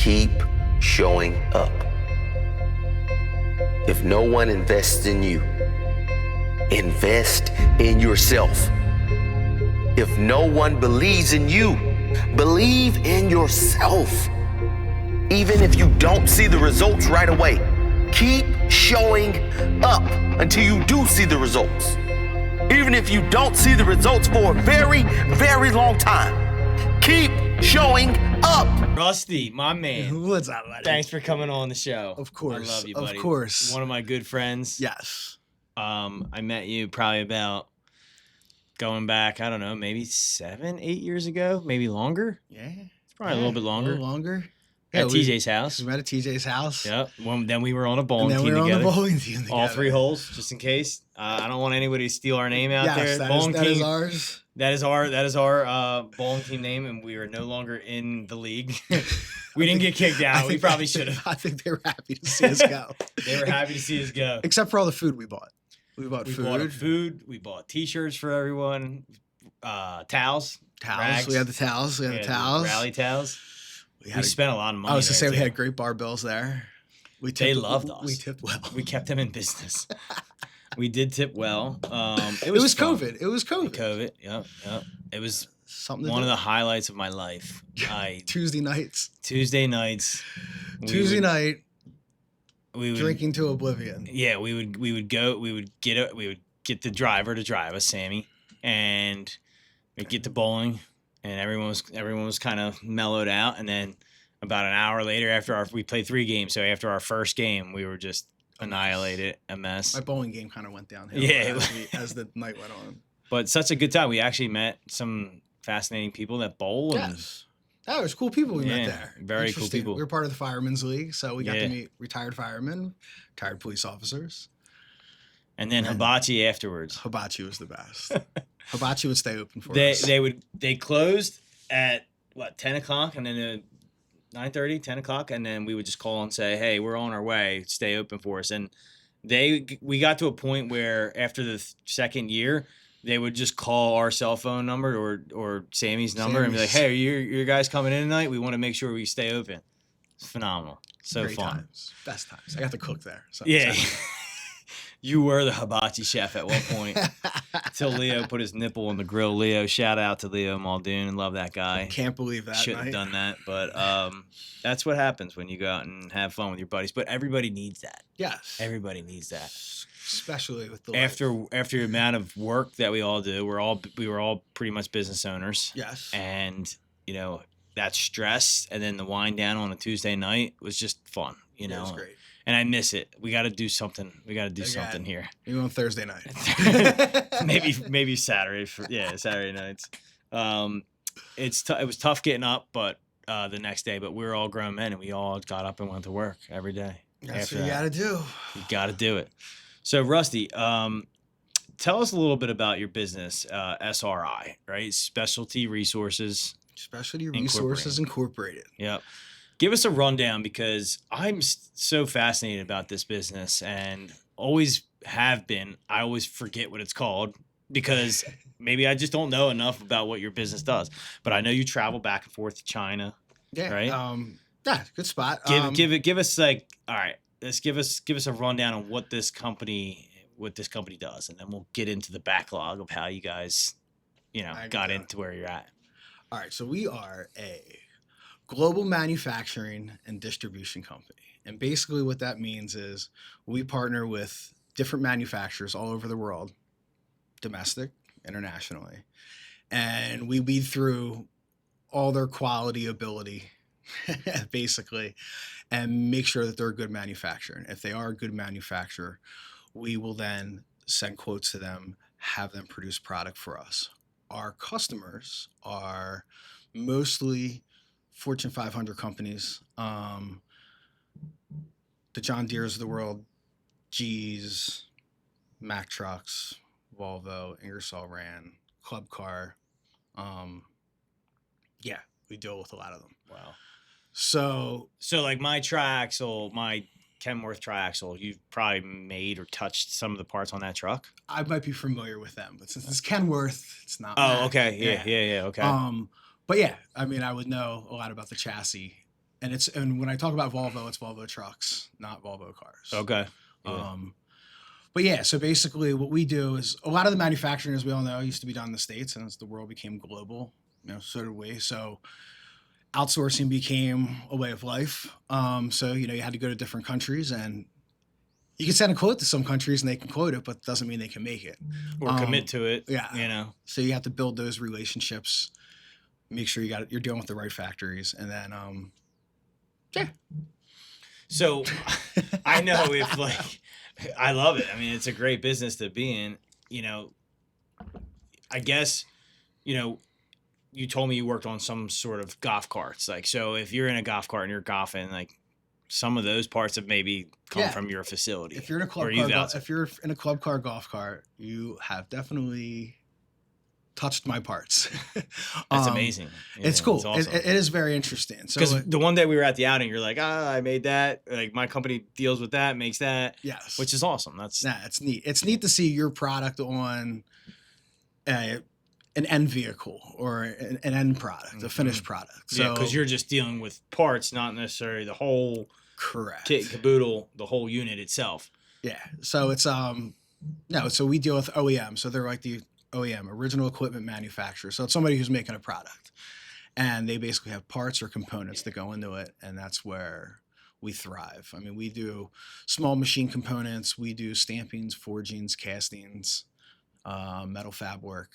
Keep showing up. If no one invests in you, invest in yourself. If no one believes in you, believe in yourself. Even if you don't see the results right away, keep showing up until you do see the results. Even if you don't see the results for a very, very long time, keep showing up. Rusty, my man. What's up, buddy? Thanks for coming on the show. Of course. I love you, buddy. Of course. One of my good friends. Yes. I met you probably about going back, I don't know, maybe 7, 8 years ago, maybe longer. Yeah. It's probably a little bit longer. A little longer. At TJ's house. We met at TJ's house. Yep. Then we were on a bowling And then team we were together. on the bowling team together. All 3 holes, just in case. I don't want anybody to steal our name out Yes, there. that is ours. That is our bowling team name, and we are no longer in the league. We didn't get kicked out. We probably should have. I think they were happy to see us go. They were happy to see us go. Except for all the food we bought. We bought food. We bought T-shirts for everyone. Towels. Rags. We had the towels. We had the towels. Rally towels. We spent a lot of money. I was to say we too. had great bar bills there. They loved us. We tipped well. We kept them in business. We did tip well. It was fun. COVID. It was COVID. COVID. Yep. It was something. One of the highlights of my life. Tuesday nights. Tuesday nights. We would drinking to oblivion. Yeah, we would get the driver to drive us, Sammy, and we'd get to bowling, and everyone was kind of mellowed out, and then about an hour later, we played 3 games, so after our first game, we were just annihilated, a mess. My bowling game kind of went downhill. Yeah, as the night went on. But such a good time. We actually met some fascinating people that bowl. Yes. That was cool people we met there. Very cool people. We were part of the Firemen's League, so we got to meet retired firemen, retired police officers. And then hibachi afterwards. Hibachi was the best. Hibachi would stay open for us. They closed at 10 o'clock, and then 9:30, 10 o'clock, and then we would just call and say, hey, we're on our way, stay open for us. And we got to a point where after the second year, they would just call our cell phone number or Sammy's number and be like, hey, are your guys coming in tonight? We want to make sure we stay open. It's phenomenal. So Great fun. Times. Best times. I got to cook there. So yeah. You were the hibachi chef at one point until Leo put his nipple on the grill. Leo, shout out to Leo Muldoon. Love that guy. Can't believe that. Shouldn't have done that. But that's what happens when you go out and have fun with your buddies. But everybody needs that. Yes. Everybody needs that. Especially with the after the amount of work that we all do, we were all pretty much business owners. Yes. And that stress and then the wind down on a Tuesday night was just fun. It was great. And I miss it. We got to do something. We got to do something here. Maybe on Thursday night. maybe Saturday. Saturday nights. It was tough getting up, but the next day. But we were all grown men, and we all got up and went to work every day. That's what you got to do. You got to do it. So, Rusty, tell us a little bit about your business, SRI, right? Specialty Resources. Specialty Resources Incorporated. Yep. Give us a rundown because I'm so fascinated about this business and always have been. I always forget what it's called because maybe I just don't know enough about what your business does. But I know you travel back and forth to China. Yeah. Right. Yeah. Good spot. Give us all right. Let's give us a rundown on what this company does, and then we'll get into the backlog of how you guys, got into where you're at. All right. So we are a global manufacturing and distribution company. And basically what that means is we partner with different manufacturers all over the world, domestic, internationally, and we weed through all their quality ability, basically, and make sure that they're a good manufacturer. And if they are a good manufacturer, we will then send quotes to them, have them produce product for us. Our customers are mostly Fortune 500 companies, the John Deeres of the world, G's, Mack Trucks, Volvo, Ingersoll Rand, Club Car. Yeah, we deal with a lot of them. Wow. So like my triaxle, my Kenworth triaxle, you've probably made or touched some of the parts on that truck? I might be familiar with them, but since it's Kenworth, it's not. Oh, Mack. Okay. Yeah, okay. But yeah, I mean, I would know a lot about the chassis And when I talk about Volvo, it's Volvo trucks, not Volvo cars. Okay. Yeah. But yeah, so basically what we do is a lot of the manufacturing, as we all know, used to be done in the States, and as the world became global, so did we. So outsourcing became a way of life. So, you had to go to different countries, and you can send a quote to some countries and they can quote it, but it doesn't mean they can make it. Or commit to it. Yeah. So you have to build those relationships, make sure you're dealing with the right factories, and then, yeah. So I know if I love it. I mean, it's a great business to be in. I guess, you told me you worked on some sort of golf carts. So if you're in a golf cart and you're golfing, some of those parts have maybe come from your facility. If you're in a club car golf cart, you have definitely touched my parts. That's amazing. It's cool. It's awesome. It is very interesting. Because the one day we were at the outing, you're like, I made that. My company deals with that, makes that. Yes. Which is awesome. It's neat. It's neat to see your product on an end vehicle or an end product, a finished product. So, because you're just dealing with parts, not necessarily the whole correct kit and caboodle, the whole unit itself. Yeah. So it's so we deal with OEM. So they're like the OEM, original equipment manufacturer. So it's somebody who's making a product, and they basically have parts or components that go into it, and that's where we thrive. I mean, we do small machine components, we do stampings, forgings, castings, metal fab work,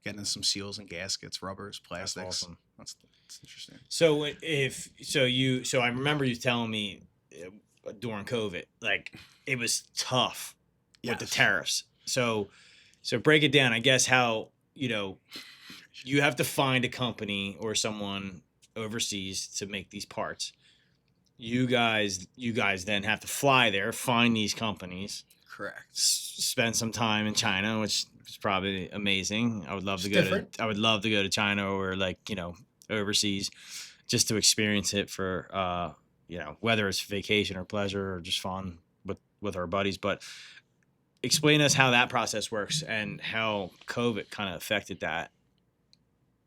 getting some seals and gaskets, rubbers, plastics. That's awesome. That's interesting. So I remember you telling me during COVID, it was tough with the tariffs. So break it down. I guess how, you have to find a company or someone overseas to make these parts. You guys then have to fly there, find these companies. Correct. Spend some time in China, which is probably amazing. I would love to go to China or overseas just to experience it for whether it's vacation or pleasure or just fun with our buddies. But explain us how that process works and how COVID kind of affected that.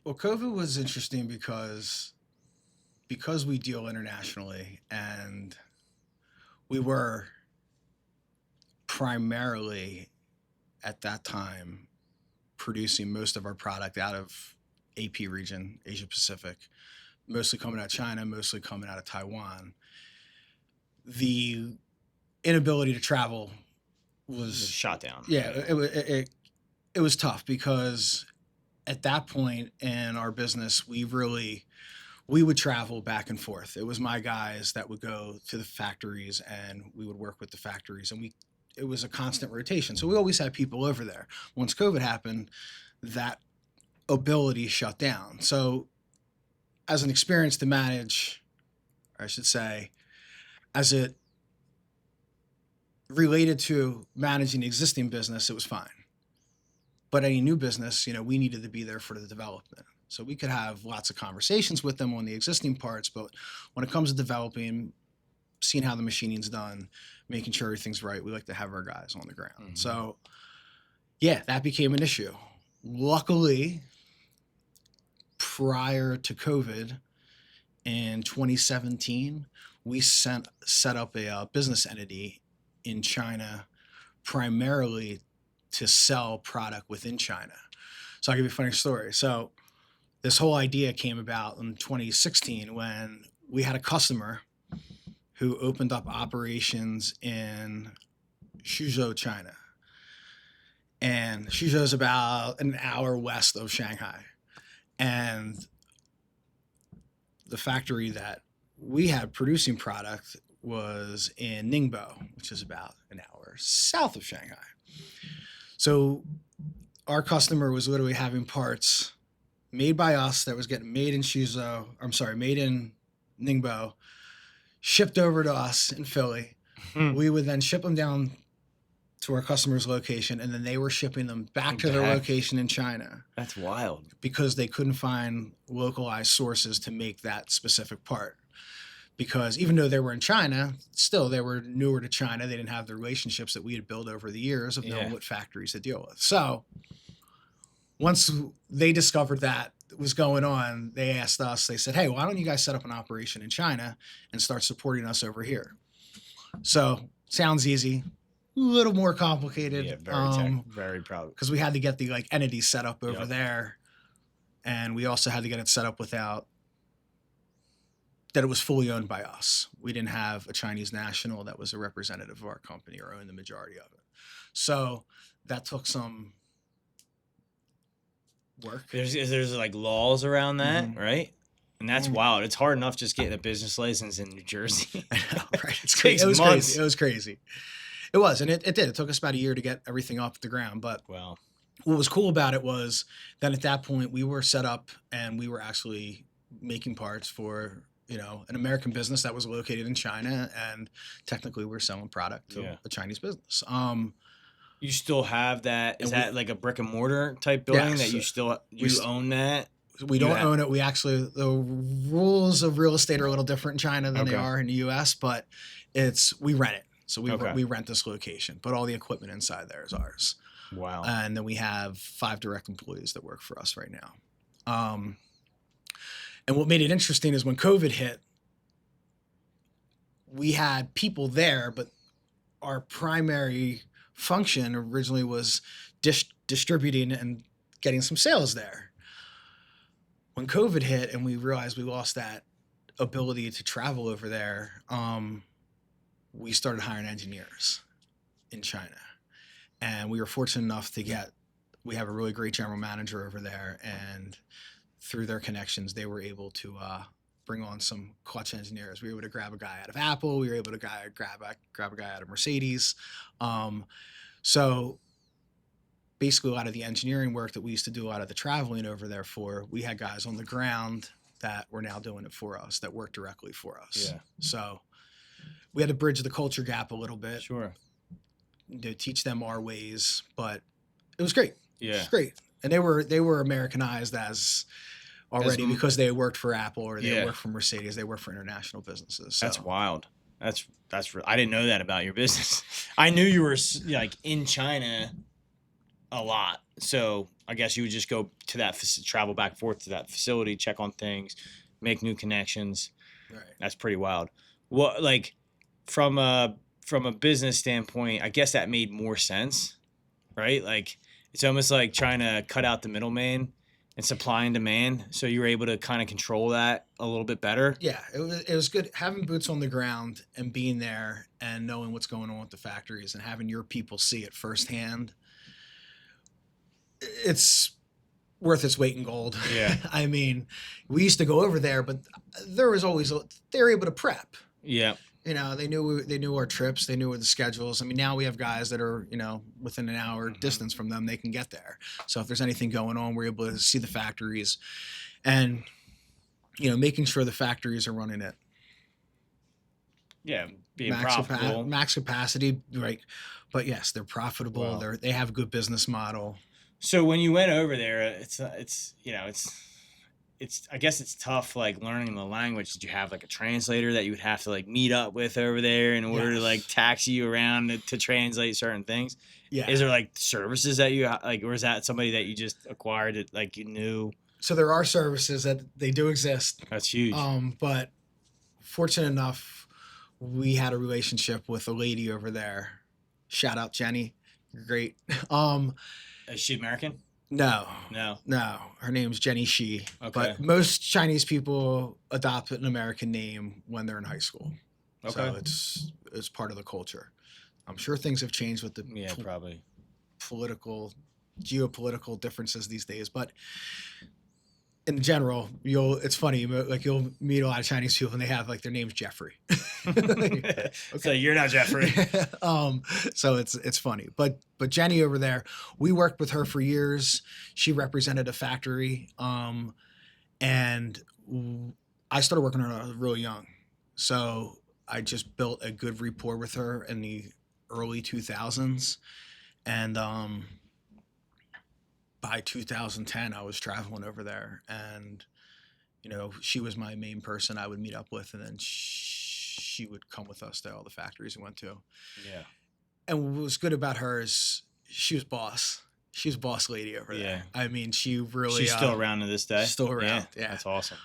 Well, COVID was interesting because we deal internationally, and we were primarily at that time producing most of our product out of AP region, Asia Pacific, mostly coming out of China, mostly coming out of Taiwan. The inability to travel was shot down. Yeah, it was tough because at that point in our business, we would travel back and forth. It was my guys that would go to the factories, and we would work with the factories, and it was a constant rotation. So we always had people over there. Once COVID happened, that ability shut down. So as an experience to manage, or I should say, as it related to managing the existing business, it was fine. But any new business, we needed to be there for the development. So we could have lots of conversations with them on the existing parts, but when it comes to developing, seeing how the machining's done, making sure everything's right, we like to have our guys on the ground. Mm-hmm. So yeah, that became an issue. Luckily, prior to COVID, in 2017, we set up a business entity in China, primarily to sell product within China. So I'll give you a funny story. So this whole idea came about in 2016 when we had a customer who opened up operations in Suzhou, China. And Suzhou is about an hour west of Shanghai. And the factory that we had producing product was in Ningbo, which is about an hour south of Shanghai. So our customer was literally having parts made by us that was getting made in made in Ningbo, shipped over to us in Philly. Mm-hmm. We would then ship them down to our customer's location, and then they were shipping them back to their location in China. That's wild. Because they couldn't find localized sources to make that specific part. Because even though they were in China, still they were newer to China. They didn't have the relationships that we had built over the years of knowing what factories to deal with. So once they discovered that was going on, they asked us, they said, hey, why don't you guys set up an operation in China and start supporting us over here? So sounds easy, a little more complicated. Yeah, very proud. Because we had to get the like entities set up over Yep. there, and we also had to get it set up without that it was fully owned by us. We didn't have a Chinese national that was a representative of our company or owned the majority of it. So that took some work. There's like laws around that, Mhm. right? And that's wild. It's hard enough just getting a business license in New Jersey. I know, right? It takes It was months. crazy. It was crazy. It was, and it did. It took us about a year to get everything off the ground. But Wow. what was cool about it was that at that point we were set up and we were actually making parts for an American business that was located in China, and technically we're selling product to a Chinese business. You still have that? Is And that like a brick and mortar type building that Yes. you own that? We don't own it. We actually, the rules of real estate are a little different in China than they Okay. are in the U.S., but we rent it. So Okay. we rent this location, but all the equipment inside there is ours. Wow. And then we have 5 direct employees that work for us right now. And what made it interesting is when COVID hit, we had people there, but our primary function originally was distributing and getting some sales there. When COVID hit and we realized we lost that ability to travel over there, we started hiring engineers in China. And we were fortunate enough we have a really great general manager over there, and through their connections, they were able to bring on some clutch engineers. We were able to grab a guy out of Apple. We were able to grab a guy out of Mercedes. So basically a lot of the engineering work that we used to do, a lot of the traveling over there for, we had guys on the ground that were now doing it for us, that work directly for us. Yeah. So we had to bridge the culture gap a little bit. Sure. To teach them our ways, but it was great. Yeah. It was great. And they were Americanized as already because they worked for Apple or they worked for Mercedes. They worked for international businesses. So. That's wild. That's I didn't know that about your business. I knew you were like in China a lot. So I guess you would just go to that, travel back and forth to that facility, check on things, make new connections. Right. That's pretty wild. What, like, from a business standpoint, I guess that made more sense, right? Like, it's almost like trying to cut out the middleman and supply and demand. So you were able to kind of control that a little bit better. Yeah, it was good having boots on the ground and being there and knowing what's going on with the factories and having your people see it firsthand. It's worth its weight in gold. Yeah. I mean, we used to go over there, but they were able to prep. Yeah. They knew our trips. They knew the schedules. I mean, now we have guys that are, within an hour distance from them, they can get there. So if there's anything going on, we're able to see the factories and, making sure the factories are running at being profitable. max capacity, right? But yes, they're profitable. Wow. They have a good business model. So when you went over there, it's I guess it's tough, like, learning the language. Did you have like a translator that you would have to like meet up with over there in order to like taxi you around to translate certain things? Yeah. Is there like services that you like, or is that somebody that you just acquired that like you knew? So there are services that they do exist. That's huge. But fortunate enough, we had a relationship with a lady over there. Shout out Jenny. You're great. Is she American? No. Her name's Jenny Shi. Okay. But most Chinese people adopt an American name when they're in high school. Okay. So it's part of the culture. I'm sure things have changed with the probably geopolitical differences these days, but in general, it's funny, like you'll meet a lot of Chinese people and they have like their name's Jeffrey. Okay. So you're not Jeffrey. So it's funny, but Jenny over there, we worked with her for years. She represented a factory, and I started working on her really young. So I just built a good rapport with her in the early 2000s, and by 2010, I was traveling over there, and she was my main person I would meet up with, and then she would come with us to all the factories we went to. Yeah. And what was good about her is she was boss. she's boss lady over Yeah. there. I mean, she really She's still around to this day. still around. Yeah. That's awesome.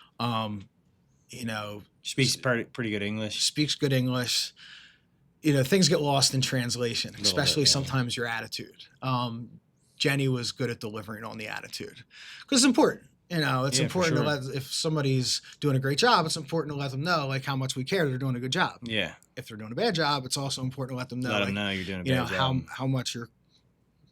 You know, Speaks pretty good English. speaks good English. You know, things get lost in translation, bit, especially yeah. sometimes your attitude. Jenny was good at delivering on the attitude because it's important. You know, it's Yeah, for important sure. to let, if somebody's doing a great job, it's important to let them know like how much we care they're doing a good job. Yeah. If they're doing a bad job, it's also important to let them know, Let like, them know you're doing a you know, bad job. how much you're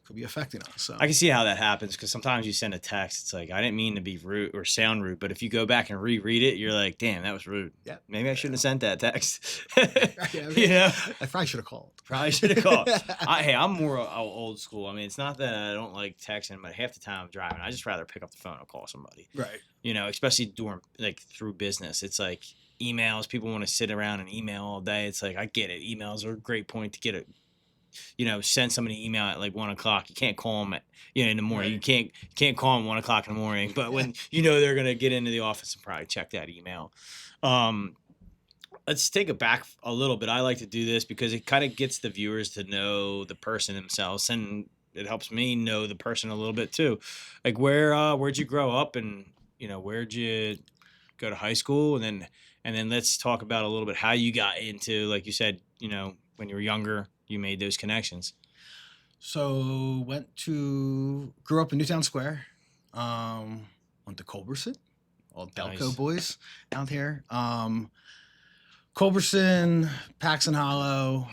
could be affecting us. So I can see how that happens because sometimes you send a text. It's like I didn't mean to be rude or sound rude, but if you go back and reread it, you're like, "Damn, that was rude." Yeah. Maybe I shouldn't have sent that text. I mean, You know, I probably should have called. probably should have called. Hey, I'm more old school. I mean, it's not that I don't like texting, but half the time I'm driving, I just rather pick up the phone and call somebody. Right. You know, especially during like through business. It's like emails. People want to sit around and email all day. It's like I get it. Emails are a great point to get it. You know, send somebody an email at like 1 o'clock. You can't call them at, you know, in the morning. Right. You can't call them 1 o'clock in the morning. But when you know they're gonna get into the office and probably check that email. Let's take it back a little bit. I like to do this because it kind of gets the viewers to know the person themselves, and it helps me know the person a little bit too. Like where'd you grow up, and you know where'd you go to high school, and then let's talk about a little bit how you got into, like you said, you know, when you were younger. You made those connections. So grew up in Newtown Square. Went to Culberson, all Delco Nice. boys out here. Culberson, Paxton Hollow.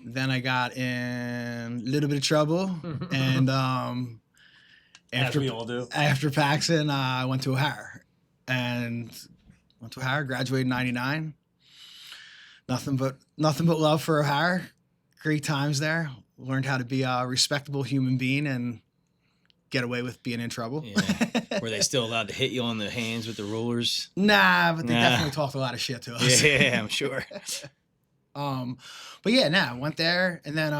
Then I got in a little bit of trouble, and As we all do. after Paxton, I went to O'Hara, graduated in '99. Nothing but love for O'Hara. Great times there. Learned how to be a respectable human being and get away with being in trouble. Yeah. Were they still allowed to hit you on the hands with the rulers? Nah, but they Nah. definitely talked a lot of shit to us. Yeah, I'm sure. But yeah, went there and then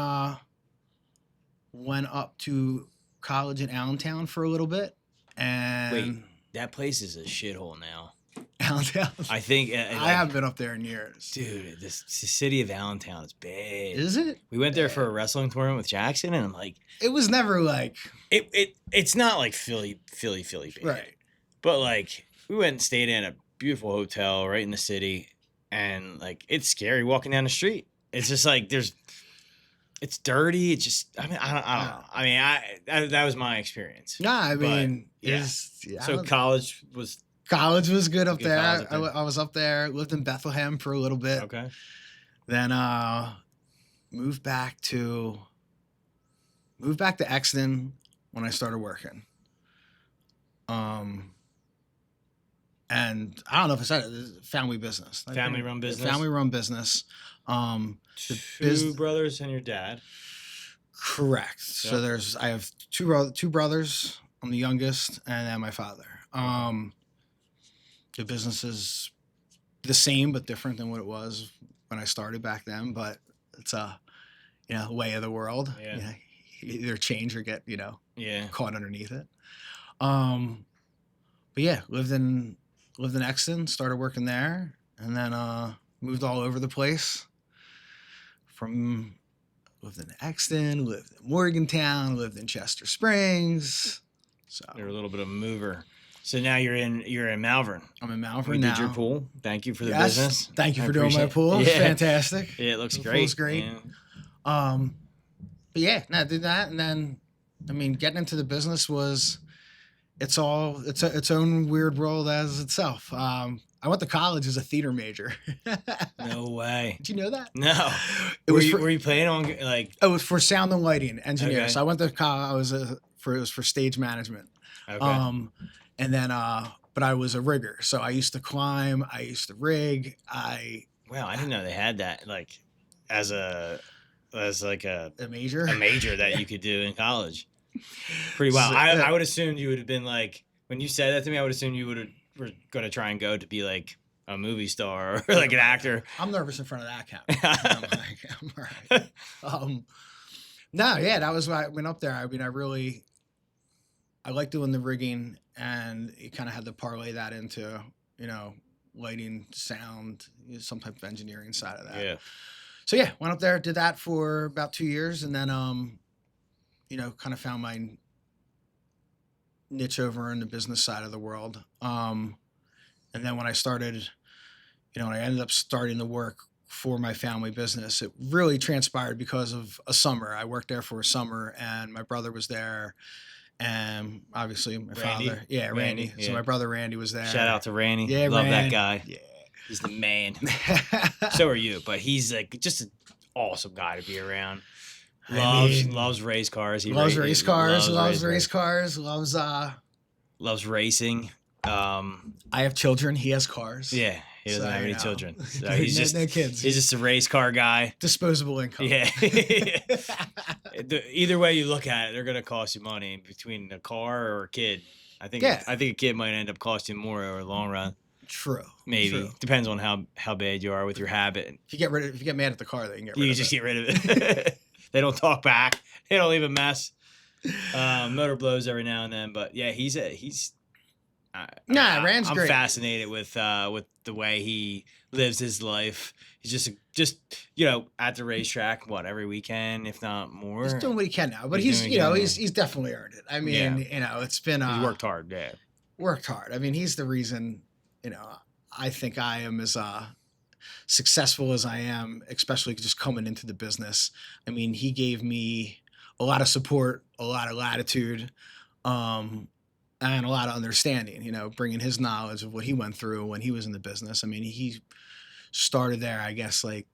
went up to college in Allentown for a little bit. And Wait, that place is a shithole now. Allentown. I think. I haven't been up there in years. Dude, the city of Allentown is bad. Is it? We went there for a wrestling tournament with Jackson, and I'm like, It was never like it's not like Philly bad. right. But like we went and stayed in a beautiful hotel right in the city, and like it's scary walking down the street. It's just like it's dirty. It's just I don't know. I mean that was my experience. Nah, I mean, yeah. yeah, So college was college was good up Good there. college up there. I was up there, lived in Bethlehem for a little bit. okay. Then moved back to Exton when I started working. And I don't know if I said it, it's a family business. Family-run business? Family-run business. Two brothers and your dad. Correct. So Yep. I have two brothers. I'm the youngest, and then my father. The business is the same but different than what it was when I started back then. But it's a way of the world. Yeah. You know, you either change or get Yeah. caught underneath it. But yeah, lived in Exton, started working there, and then moved all over the place. Lived in Exton, lived in Morgantown, lived in Chester Springs. So You're a little bit of a mover. So now you're in Malvern. I'm in Malvern We now. did your pool. Thank you for the Yes, business. thank you I for doing my appreciate it. pool. It's Yeah. fantastic. Yeah, it looks The great. pool's great. Yeah. But yeah, no, I did that, and then I mean, getting into the business was its own weird world as itself. I went to college as a theater major. No way. Did you know that? No. It was Were you planning on like? It was for sound and lighting engineer. Okay. So I went to college. It was for stage management. Okay. And then but I was a rigger, so I used to climb. I used to rig. Wow, I didn't know they had that like as like a major. major that you could do in college. Pretty wild. So, I would assume you would have been like when you said that to me. I would assume you were going to try and go to be like a movie star or like an actor. I'm nervous in front of that camera. I'm all right. No, yeah, that was why I went up there. I mean, I like doing the rigging, and you kind of had to parlay that into, lighting, sound, some type of engineering side of that. Yeah. So yeah, went up there, did that for about 2 years, and then, kind of found niche over in the business side of the world. And then when I started, when I ended up starting to work for my family business, it really transpired because of a summer. I worked there for a summer, and my brother was there, and obviously my Randy? father. Yeah, Randy. So yeah. my brother Randy was there. Shout out to Randy. Yeah, Love that Rand. guy. Yeah. He's the man. So are you, but he's like just an awesome guy to be around. Loves race cars. Loves race cars. Loves racing. I have children. He has cars. Yeah, he doesn't have any children. So he's no, just no kids. He's just a race car guy. Disposable income. Yeah. Either way you look at it, they're gonna cost you money between a car or a kid. I think a kid might end up costing more over the long run. True. Maybe. True. Depends on how bad you are with your habit. If you get mad at the car, then you can get rid of it. You just get rid of it. They don't talk back. They don't leave a mess. Motor blows every now and then, but yeah, Rand's I'm great. fascinated with the way he lives his life. He's just at the racetrack every weekend, if not more. He's doing what he can now, but he's definitely earned it. I mean, it's been he's worked hard. Yeah, worked hard. I mean, he's the reason. I think I am as successful as I am, especially just coming into the business. I mean, he gave me a lot of support, a lot of latitude, and a lot of understanding, bringing his knowledge of what he went through when he was in the business. I mean, he started there, I guess, like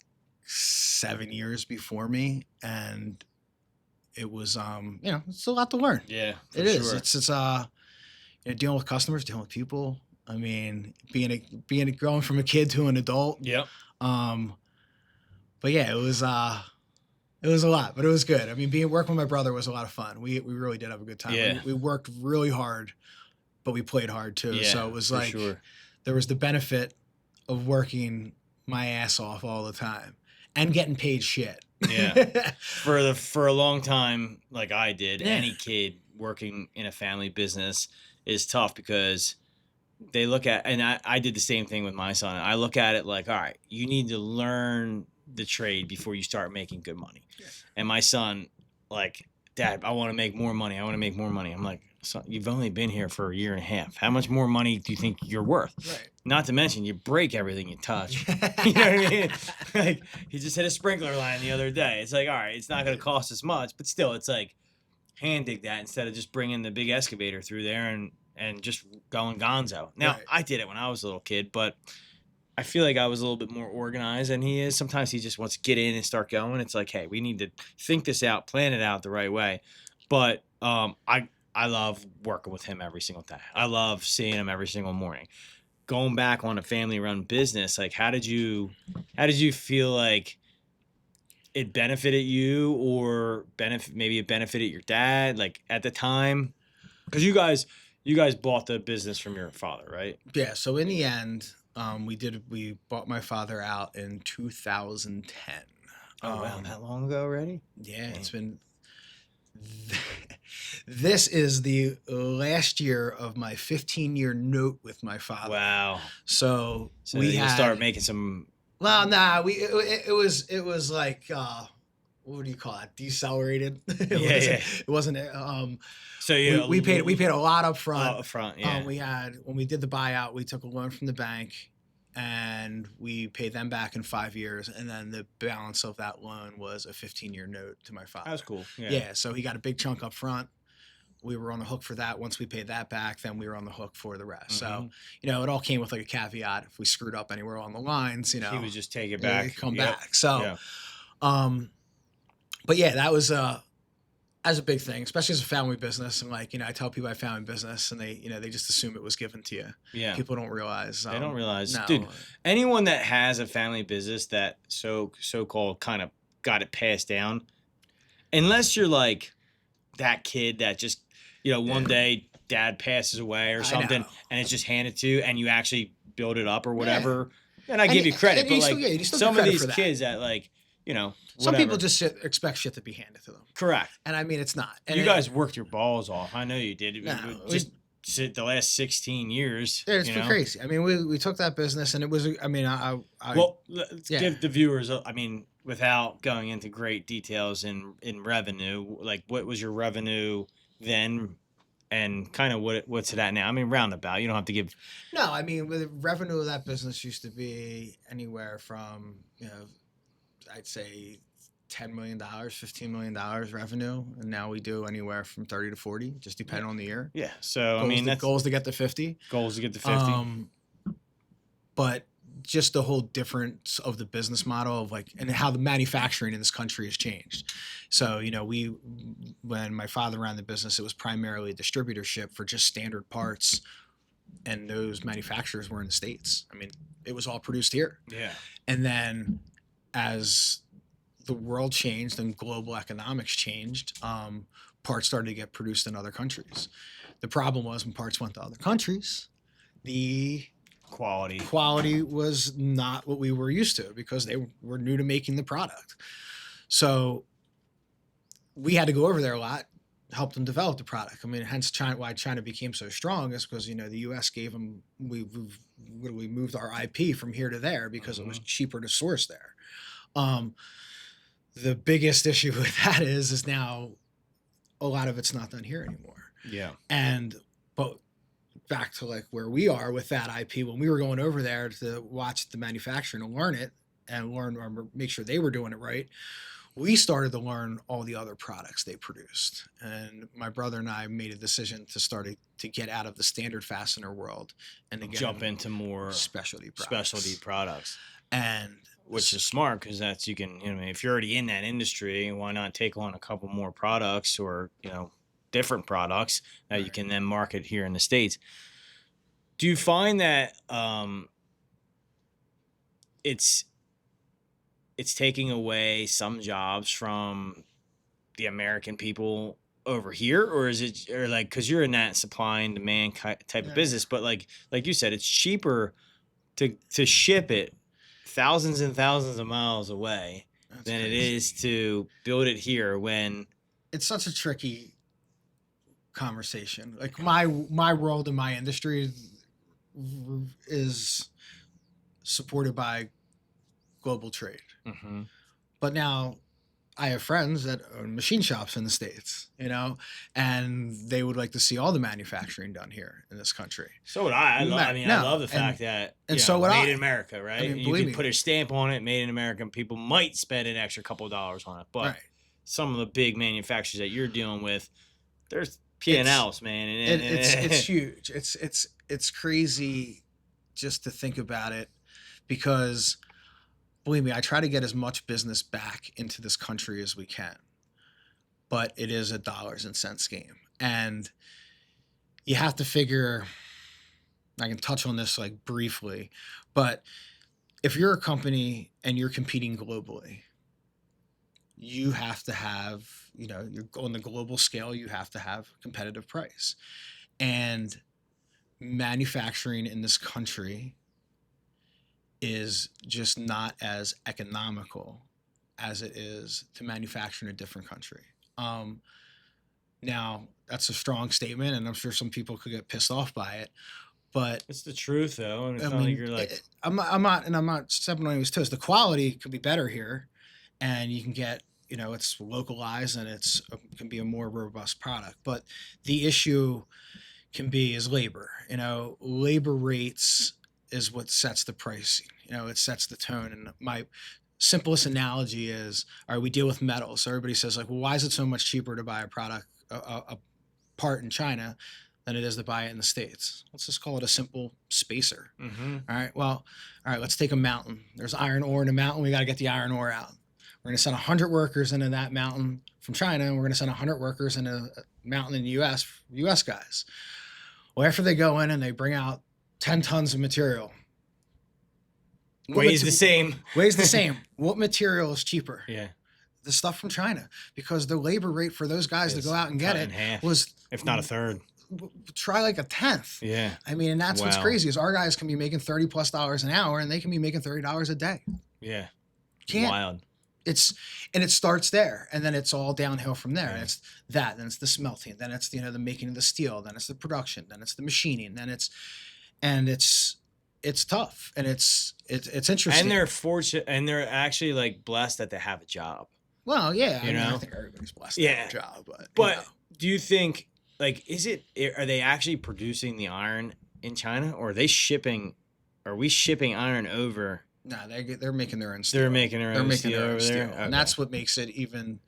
7 years before me. And it was, it's a lot to learn. Yeah, it is. It's dealing with customers, dealing with people. I mean, going from a kid to an adult. Yep. But yeah, it was a lot, but it was good. I mean, working with my brother was a lot of fun. We really did have a good time. Yeah. We worked really hard, but we played hard too. Yeah, so it was like there was the benefit of working my ass off all the time and getting paid shit. Yeah. For a long time, like I did, any kid working in a family business is tough because they look at, and I did the same thing with my son. I look at it like, all right, you need to learn the trade before you start making good money. Yeah. And my son, like, Dad, I want to make more money. I'm like, son, you've only been here for a year and a half. How much more money do you think you're worth? Right. Not to mention, you break everything you touch. You know what I mean? Like, he just hit a sprinkler line the other day. It's like, all right, it's not going to cost as much, but still, it's like, hand dig that instead of just bringing the big excavator through there and just going gonzo. Now, I did it when I was a little kid, but I feel like I was a little bit more organized than he is. Sometimes he just wants to get in and start going. It's like, hey, we need to think this out, plan it out the right way. But I love working with him every single day. I love seeing him every single morning. Going back on a family-run business, like how did you feel like it benefited you, or maybe it benefited your dad, like at the time? Because you guys bought the business from your father, right? Yeah. So in the end, we bought my father out in 2010. Oh wow, that long ago already? Yeah, it's been. This is the last year of my 15-year note with my father. Wow. So we had start making some. Well, nah, it was like what do you call it? Decelerated. It wasn't. So we paid a lot up front. Up front, yeah. When we did the buyout, we took a loan from the bank, and we paid them back in 5 years, and then the balance of that loan was a 15-year note to my father. That's cool. Yeah. So he got a big chunk up front. We were on the hook for that. Once we paid that back, then we were on the hook for the rest. Mm-hmm. So, it all came with like a caveat. If we screwed up anywhere on the lines, he would just take it back, come back. So, but yeah, that was as a big thing, especially as a family business. And like, I tell people I have family business, and they just assume it was given to you. Yeah. People don't realize. They don't realize. No. Dude, anyone that has a family business that so-called kind of got it passed down, unless you're like that kid that just, one day dad passes away or something and it's just handed to you and you actually build it up or whatever. Yeah. And I give you credit, but like some of these kids that like, some people just expect shit to be handed to them. Correct. And I mean, it's not. And you guys worked your balls off. I know you did. Just the last 16 years. Yeah, it's been crazy. I mean, we took that business, and it was. I mean, let's give the viewers. I mean, without going into great details in revenue, like what was your revenue then, and kind of what's it at now? I mean, roundabout. You don't have to give. No, I mean, the revenue of that business used to be anywhere from, I'd say $10 million, $15 million revenue, and now we do anywhere from 30 to 40, just depending on the year. Yeah. So I mean, that's goals to get to 50. Goals to get to 50. But just the whole difference of the business model of and how the manufacturing in this country has changed. So, when my father ran the business, it was primarily a distributorship for just standard parts, and those manufacturers were in the States. I mean, it was all produced here. Yeah. And then as the world changed and global economics changed, parts started to get produced in other countries. The problem was when parts went to other countries, the quality was not what we were used to because they were new to making the product. So we had to go over there a lot, help them develop the product. I mean, hence why China became so strong is because, the U.S. gave them, we moved our IP from here to there because it was cheaper to source there. The biggest issue with that is now a lot of it's not done here anymore. Yeah. But back to where we are with that IP, when we were going over there to watch the manufacturing and learn it and or make sure they were doing it right, we started to learn all the other products they produced. And my brother and I made a decision to get out of the standard fastener world and to jump into more specialty products. And which is smart because that's if you're already in that industry, why not take on a couple more products or different products that you can then market here in the States. Do you find that it's taking away some jobs from the American people over here, or is it because you're in that supply and demand type of business, but like you said, it's cheaper to ship it thousands and thousands of miles away than it is to build it here when it's such a tricky conversation. My world in my industry is supported by global trade. Mm-hmm. But now I have friends that own machine shops in the States, and they would like to see all the manufacturing done here in this country. So would I. I love the fact that so would made in America, right? I mean, you can put a stamp on it, made in America, and people might spend an extra couple of dollars on it. But some of the big manufacturers that you're dealing with, there's P&Ls, man. It's huge. It's crazy just to think about it because, believe me, I try to get as much business back into this country as we can, but it is a dollars and cents game. And you have to figure, I can touch on this briefly, but if you're a company and you're competing globally, you have to have, you're on the global scale, you have to have competitive price. And manufacturing in this country is just not as economical as it is to manufacture in a different country. Now, that's a strong statement, and I'm sure some people could get pissed off by it, but it's the truth, though. And it's not like you're I'm not stepping on anyone's toes. The quality could be better here, and you can get, it's localized and it can be a more robust product. But the issue is labor. Labor rates is what sets the pricing. It sets the tone. And my simplest analogy is, all right, we deal with metal. So everybody says well, why is it so much cheaper to buy a product, a part in China than it is to buy it in the States? Let's just call it a simple spacer. Mm-hmm. All right, let's take a mountain. There's iron ore in a mountain. We got to get the iron ore out. We're going to send 100 workers into that mountain from China, and we're going to send 100 workers into a mountain in the U.S. guys. Well, after they go in and they bring out 10 tons of material. Weighs the same. What material is cheaper? Yeah. The stuff from China, because the labor rate for those guys to go out and get it was, if not a third. Try a tenth. Yeah. I mean, and that's what's crazy is our guys can be making $30+ an hour, and they can be making $30 a day. Yeah. Wild. It starts there, and then it's all downhill from there. And it's that, then it's the smelting, then it's the making of the steel, then it's the production, then it's the machining, then it's tough, and it's interesting. And they're fortunate, and they're actually blessed that they have a job. Well, yeah, I think everybody's blessed to have a job, but do you think like, are they actually producing the iron in China, or are they shipping? Are we shipping iron over? No, they're making their own steel. They're making their own steel over there, and okay. that's what makes it even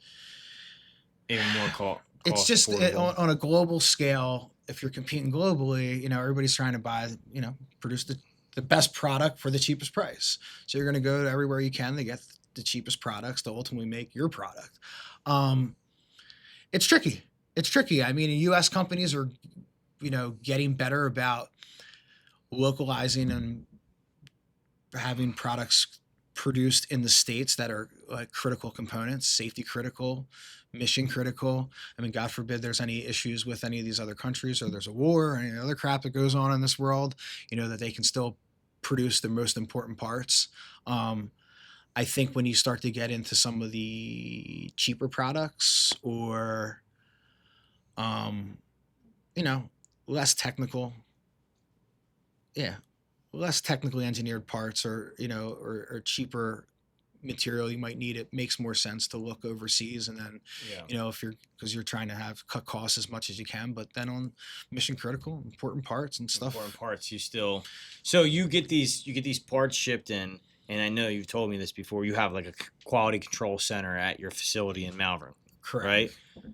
more cost. It's just affordable. on a global scale. If you're competing globally, everybody's trying to buy, produce the best product for the cheapest price. So you're going to go to everywhere you can to get the cheapest products to ultimately make your product. It's tricky. I mean, U.S. companies are, getting better about localizing and having products produced in the States that are like critical components, safety critical, mission critical. I mean, God forbid there's any issues with any of these other countries, or there's a war or any other crap that goes on in this world, that they can still produce the most important parts. I think when you start to get into some of the cheaper products, or less technical, less technically engineered parts, or or cheaper material you might need, it makes more sense to look overseas. And then because you're trying to cut costs as much as you can, but then on mission critical important parts and stuff, you get these parts shipped in. And I know you've told me this before, you have like a quality control center at your facility in Malvern. Correct. Right?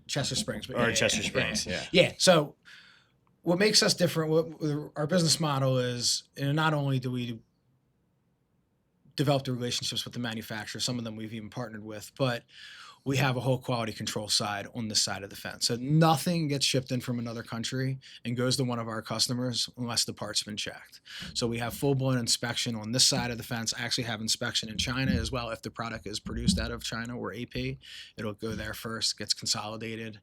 Chester Springs. Chester Springs. Yeah. So what makes us different, what our business model is, not only do we develop the relationships with the manufacturer, some of them we've even partnered with, but we have a whole quality control side on this side of the fence. So nothing gets shipped in from another country and goes to one of our customers unless the part's been checked. So we have full-blown inspection on this side of the fence. I actually have inspection in China as well. If the product is produced out of China or AP, it'll go there first, gets consolidated,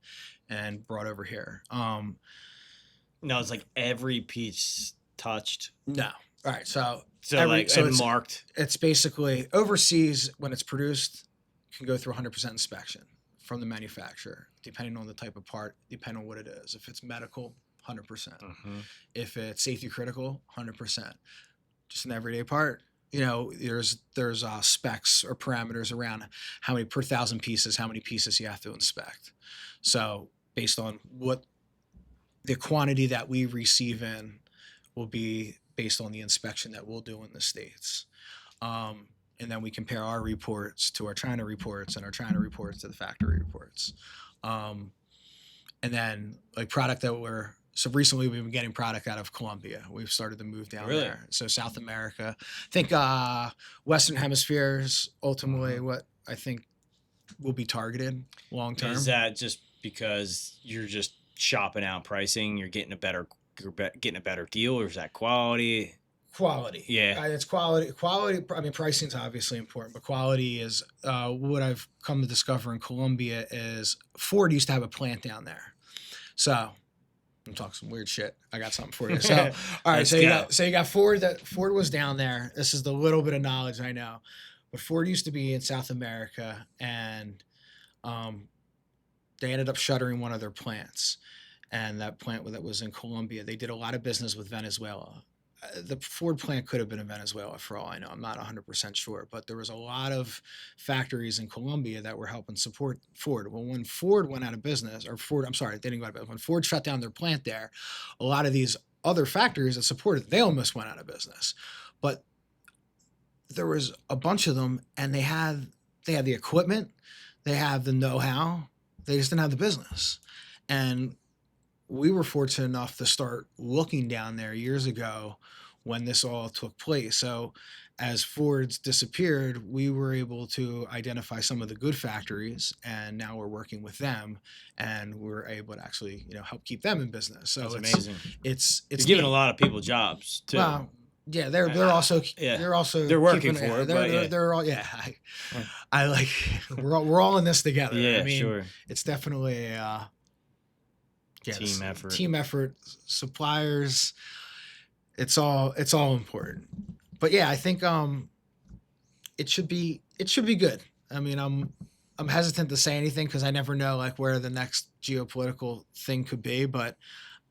and brought over here. No, it's like every piece touched. No. All right. So it's marked. It's basically overseas when it's produced, can go through 100% inspection from the manufacturer, depending on the type of part, depending on what it is. If it's medical, 100%. Mm-hmm. If it's safety critical, 100%. Just an everyday part, there's specs or parameters around how many per 1,000 pieces, how many pieces you have to inspect. So based on what the quantity that we receive in will be based on the inspection that we'll do in the States. And then we compare our reports to our China reports, and our China reports to the factory reports. And then product that so recently we've been getting product out of Colombia. We've started to move down there. So South America, I think Western Hemisphere is ultimately what I think will be targeted long term. Is that just because you're just shopping out pricing, you're getting a better deal, or is that quality? Quality. Yeah. It's quality. I mean, pricing is obviously important, but quality is what I've come to discover in Colombia is Ford used to have a plant down there. So I'm talking some weird shit. I got something for you. So, all right. So you got Ford. Ford was down there. This is the little bit of knowledge I know. But Ford used to be in South America, and they ended up shuttering one of their plants. And that plant that was in Colombia, they did a lot of business with Venezuela. The Ford plant could have been in Venezuela for all I know. I'm not 100% sure, but there was a lot of factories in Colombia that were helping support Ford. Well, when Ford went out of business, they didn't go out of business. When Ford shut down their plant there, a lot of these other factories that supported, they almost went out of business. But there was a bunch of them, and they had the equipment, they have the know-how, they just didn't have the business. And we were fortunate enough to start looking down there years ago when this all took place. So as Ford's disappeared, we were able to identify some of the good factories, and now we're working with them, and we're able to actually, help keep them in business. So that's amazing. It's giving a lot of people jobs too. Well, yeah, they're working for it. They're all I like we're all in this together. Yeah, I mean, sure. It's definitely team effort, suppliers. It's all important. But yeah, I think it should be good. I mean, I'm hesitant to say anything because I never know where the next geopolitical thing could be, but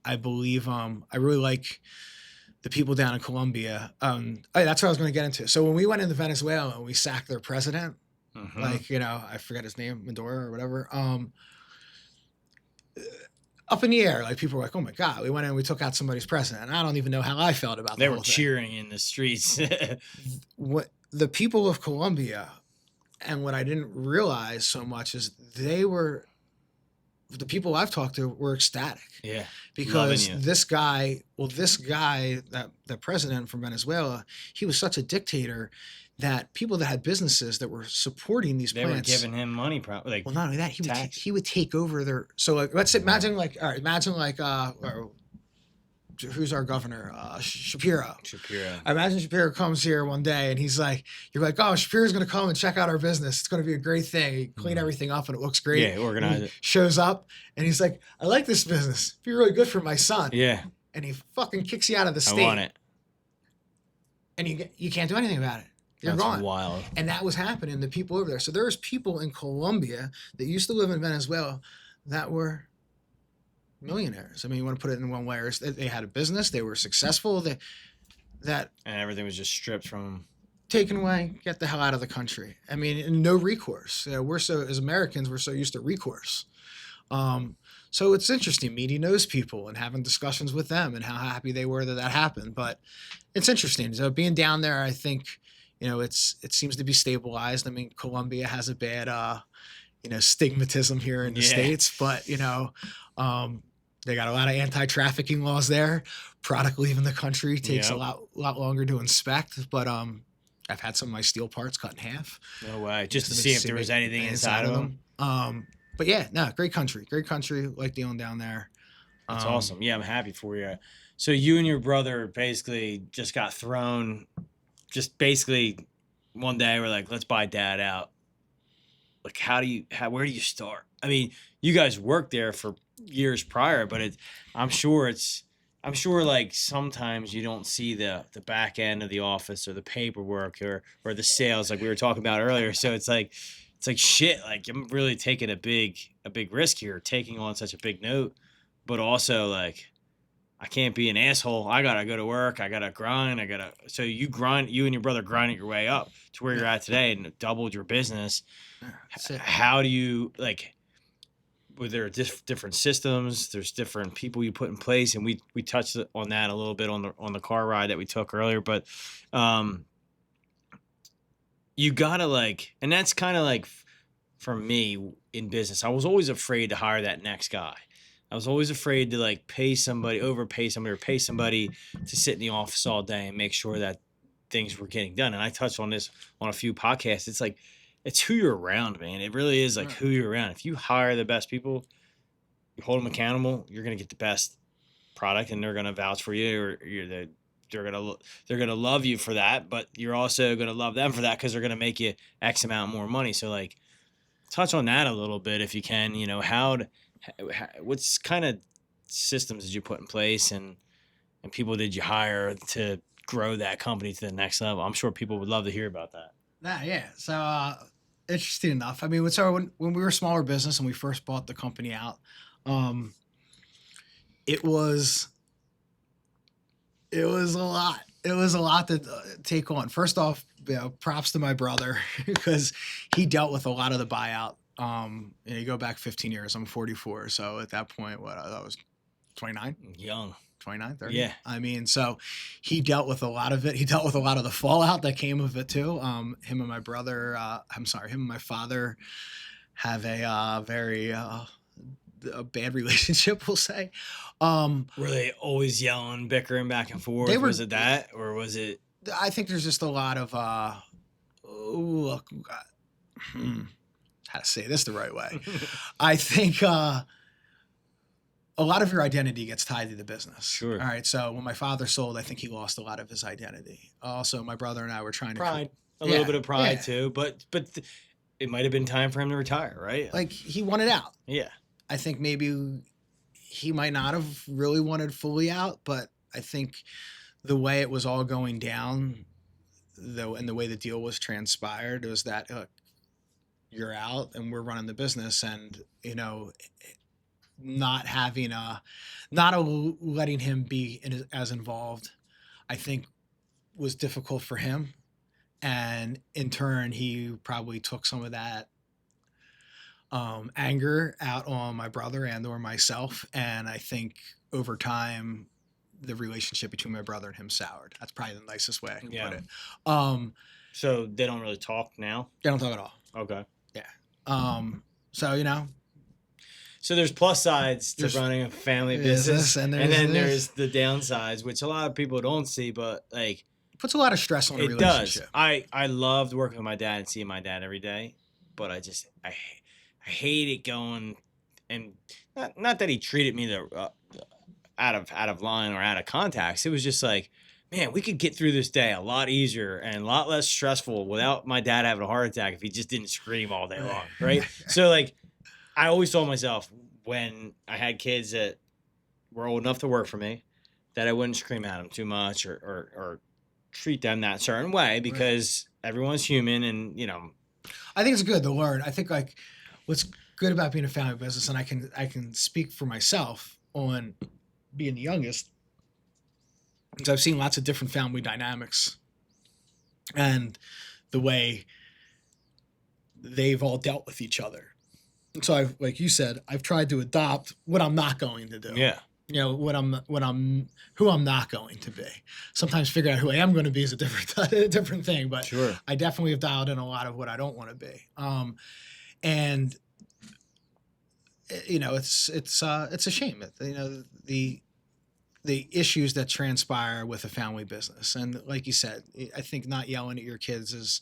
I believe I really like the people down in Colombia. That's what I was going to get into. So when we went into Venezuela and we sacked their president, I forget his name, Maduro or whatever. up in the air. Like people were like, "Oh my God, we went in and we took out somebody's president." And I don't even know how I felt about They the were whole thing. cheering in the streets. What the people of Colombia, and what I didn't realize so much is the people I've talked to were ecstatic. Yeah. Because Loving you. this guy, that president from Venezuela, he was such a dictator that people that had businesses that were supporting these They were plants. giving him money, like Well, not only that, tax. he would take over their. So like, let's say, imagine like, all right, imagine like, who's our governor? Shapiro. Shapiro. I imagine Shapiro comes here one day and he's like, you're like, oh, Shapiro's going to come and check out our business. It's going to be a great thing. He clean everything up and it looks great. Yeah, organize And he it. shows up and he's like, I like this business. It'd be really good for my son. Yeah, And he fucking kicks you out of the I state. want it. And you can't do anything about it. You're That's gone. wild. And that was happening to people over there. So there's people in Colombia that used to live in Venezuela that were millionaires. I mean, you want to put it in one way, or they had a business, they were successful, that And everything was just stripped from. taken away, get the hell out of the country. I mean, and no recourse. We're so, as Americans, we're so used to recourse. So it's interesting meeting those people and having discussions with them and how happy they were that happened. But it's interesting. So being down there, I think, it seems to be stabilized. I mean, Colombia has a bad, stigmatism here in the States, but, they got a lot of anti-trafficking laws there. Product leaving the country takes a lot longer to inspect, but I've had some of my steel parts cut in half. No way. Just to see if there was anything inside of them. But yeah, no, great country. Like dealing down there. That's awesome. Yeah, I'm happy for you. So you and your brother basically just got thrown, just basically one day we're like, let's buy dad out. Like, where do you start? I mean, you guys worked there for years prior, but I'm sure like sometimes you don't see the back end of the office or the paperwork or the sales like we were talking about earlier. So it's like shit, like I'm really taking a big risk here, taking on such a big note, but also like I can't be an asshole. I gotta go to work. I gotta grind. So you and your brother grinded your way up to where you're at today and doubled your business. How do you were there different systems? There's different people you put in place, and we touched on that a little bit on the car ride that we took earlier. But you gotta and that's kind of for me in business. I was always afraid to hire that next guy. I was always afraid to overpay somebody, or pay somebody to sit in the office all day and make sure that things were getting done. And I touched on this on a few podcasts. It's who you're around, man. It really is who you're around. If you hire the best people, you hold them accountable, you're going to get the best product and they're going to vouch for you, or they're going to love you for that, but you're also going to love them for that because they're going to make you X amount more money. So touch on that a little bit if you can, what's kind of systems did you put in place and people did you hire to grow that company to the next level? I'm sure people would love to hear about that. Yeah. So interesting enough. I mean, when we were a smaller business and we first bought the company out, it was a lot. It was a lot to take on. First off, props to my brother because he dealt with a lot of the buyout. You go back 15 years. I'm 44, so at that point, I was 29, young, 29, 30. Yeah. I mean, so he dealt with a lot of it. He dealt with a lot of the fallout that came of it too. Him and my brother, him and my father have a very a bad relationship, we'll say. Were they always yelling, bickering back and forth? Was it that, or was it? I think there's just a lot of how to say this the right way. I think a lot of your identity gets tied to the business. Sure. All right. So when my father sold, I think he lost a lot of his identity. Also, my brother and I were trying to a yeah, little bit of pride yeah. too, but it might have been time for him to retire, right? Like he wanted out. Yeah. I think maybe he might not have really wanted fully out, but I think the way it was all going down, and the way the deal was transpired, was that you're out and we're running the business, and not letting him be as involved, I think was difficult for him, and in turn he probably took some of that anger out on my brother and or myself, and I think over time the relationship between my brother and him soured. That's probably the nicest way I can put it. So they don't really talk now? They don't talk at all. Okay. Yeah. So, you know. So there's plus sides to running a family business, and then there's the downsides, which a lot of people don't see, but like puts a lot of stress on a relationship. It does. I loved working with my dad and seeing my dad every day, but I hate it going, and not that he treated me out of line or out of context. It was just like, man, we could get through this day a lot easier and a lot less stressful without my dad having a heart attack if he just didn't scream all day long, right? So like, I always told myself when I had kids that were old enough to work for me that I wouldn't scream at them too much or treat them that certain way, because everyone's human, and you know. I think it's good to learn. I think like what's good about being a family business, and I can speak for myself on being the youngest, because I've seen lots of different family dynamics and the way they've all dealt with each other. And so like you said, I've tried to adopt what I'm not going to do. Yeah. You know, who I'm not going to be. Sometimes figure out who I am going to be is a different thing, but sure. I definitely have dialed in a lot of what I don't want to be. And you know, it's a shame. You know, the issues that transpire with a family business, and like you said, I think not yelling at your kids is.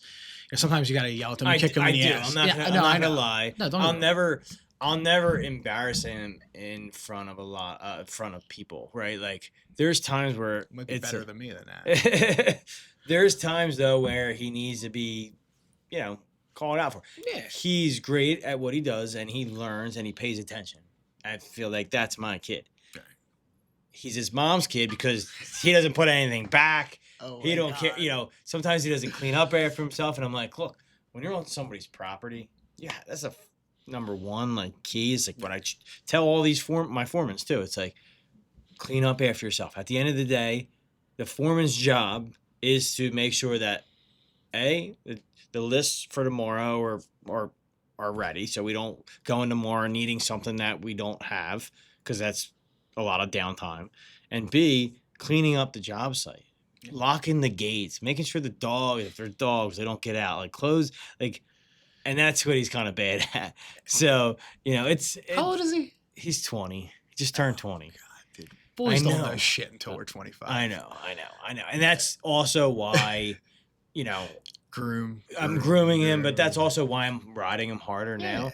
You know, sometimes you got to yell at them and kick them in the ass. I'm not gonna lie. No, I'll never embarrass him in front of people, right? Like there's times where might be better than me than that. There's times though where he needs to be, you know, called out for. Yeah. He's great at what he does, and he learns and he pays attention. I feel like that's my kid. Okay. He's his mom's kid because he doesn't put anything back. He don't care. You know, sometimes he doesn't clean up after himself, and I'm like, look, when you're on somebody's property, yeah, that's a number one like key. Is like what I tell all these my foremans too. It's like clean up after yourself. At the end of the day, the foreman's job is to make sure that the lists for tomorrow are ready, so we don't go into tomorrow needing something that we don't have, because that's a lot of downtime. And B, cleaning up the job site. Locking the gates, making sure the dogs, if they're dogs, they don't get out. Like close, like, and that's what he's kind of bad at. So, you know, How old is he? He's 20. He just turned 20. God, dude. Boys don't know shit until we're 25. I know. And that's also why, you know, I'm grooming him, but that's also why I'm riding him harder now.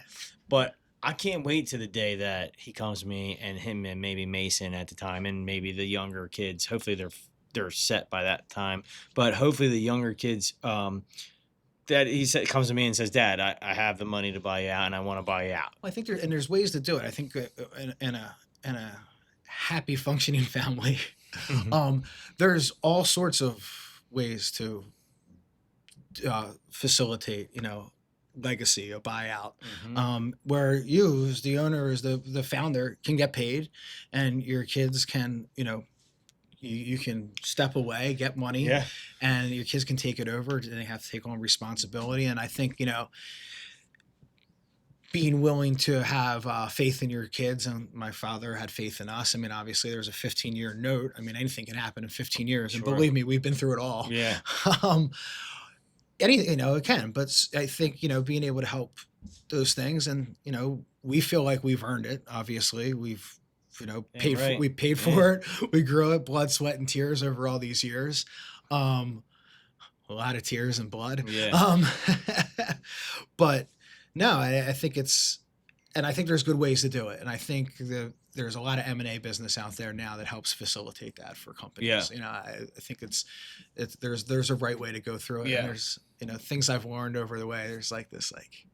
But I can't wait to the day that he comes to me, and him and maybe Mason at the time, and maybe the younger kids. Hopefully they're set by that time, but hopefully the younger kids that comes to me and says, Dad, I have the money to buy you out, and I want to buy you out. Well, I think there's ways to do it. I think in a happy functioning family, there's all sorts of ways to facilitate, you know, legacy, a buyout, where you as the owner, as the founder, can get paid, and your kids can, you know, you can step away, get money, and your kids can take it over, and they have to take on responsibility. And I think, you know, being willing to have faith in your kids, and my father had faith in us. I mean, obviously there's a 15-year note. I mean, anything can happen in 15 years. Sure. And believe me, we've been through it all. Yeah. Anything, you know, it can, but I think, you know, being able to help those things, and, you know, we feel like we've earned it. Obviously we've, you know, we paid for it. We grew it, blood, sweat, and tears over all these years. A lot of tears and blood. Yeah. But no, I think and I think there's good ways to do it. And I think there's a lot of M&A business out there now that helps facilitate that for companies. Yeah. You know, I think there's a right way to go through it. Yeah. And there's, you know, things I've learned over the way. There's like this like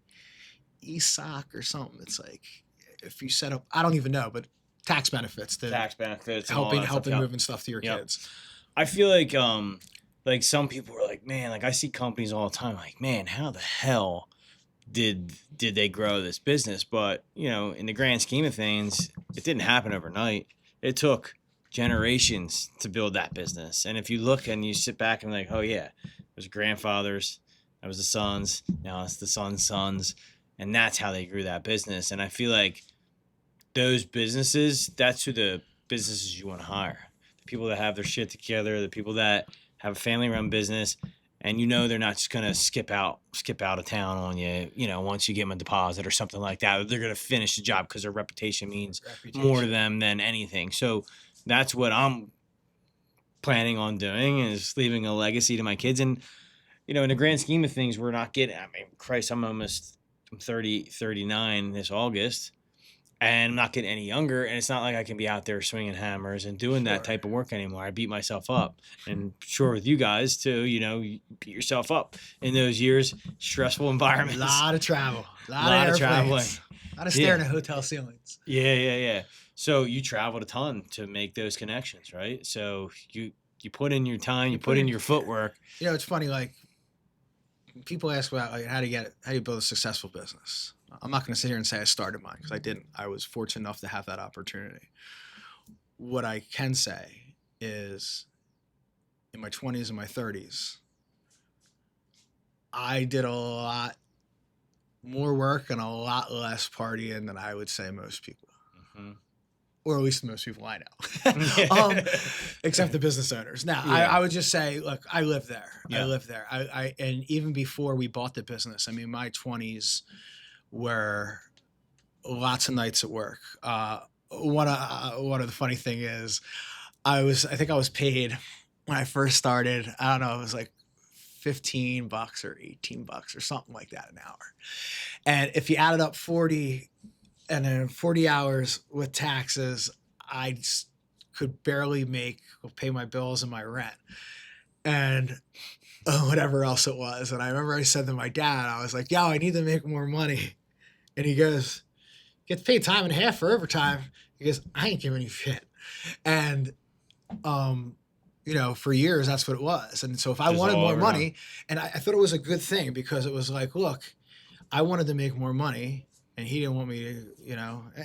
ESOC or something. It's like, if you set up, I don't even know, but tax benefits, helping moving stuff to your kids. I feel like some people are like, man, like I see companies all the time, like, man, how the hell did they grow this business? But, you know, in the grand scheme of things, it didn't happen overnight. It took generations to build that business. And if you look and you sit back and like, oh yeah, it was grandfathers, that was the sons, now it's the sons, And that's how they grew that business. And I feel like those businesses, that's who the businesses you want to hire. The people that have their shit together, the people that have a family run business, and they're not just gonna skip out of town on you, once you give them a deposit or something like that. They're gonna finish the job because their reputation means more to them than anything. So that's what I'm planning on doing, is leaving a legacy to my kids. And in the grand scheme of things, we're not getting, Christ, I'm 39 this August, and I'm not getting any younger. And it's not like I can be out there swinging hammers and doing that type of work anymore. I beat myself up, and sure with you guys too, you beat yourself up in those years, stressful environments. A lot of travel, a lot of traveling, a lot of staring at hotel ceilings. Yeah. So you traveled a ton to make those connections, right? So you put in your time, you put in your footwork. It's funny, like people ask about how do you build a successful business. I'm not going to sit here and say I started mine, because I didn't. I was fortunate enough to have that opportunity. What I can say is, in my 20s and my 30s, I did a lot more work and a lot less partying than I would say most people. Mm-hmm. Or at least most people I know, except the business owners. Now, I would just say, look, I lived there. Yeah. I lived there. And even before we bought the business, my 20s were lots of nights at work. One of the funny thing is, I think I was paid when I first started. I don't know, it was like $15 or $18 or something like that an hour. And if you added up 40 and then 40 hours with taxes, I could barely pay my bills and my rent and whatever else it was. And I remember I said to my dad, I was like, yo, I need to make more money. And he goes, get paid time and a half for overtime. He goes, I ain't giving you shit. And, for years, that's what it was. And so if I wanted more money, and I thought it was a good thing, because it was like, look, I wanted to make more money, and he didn't want me to,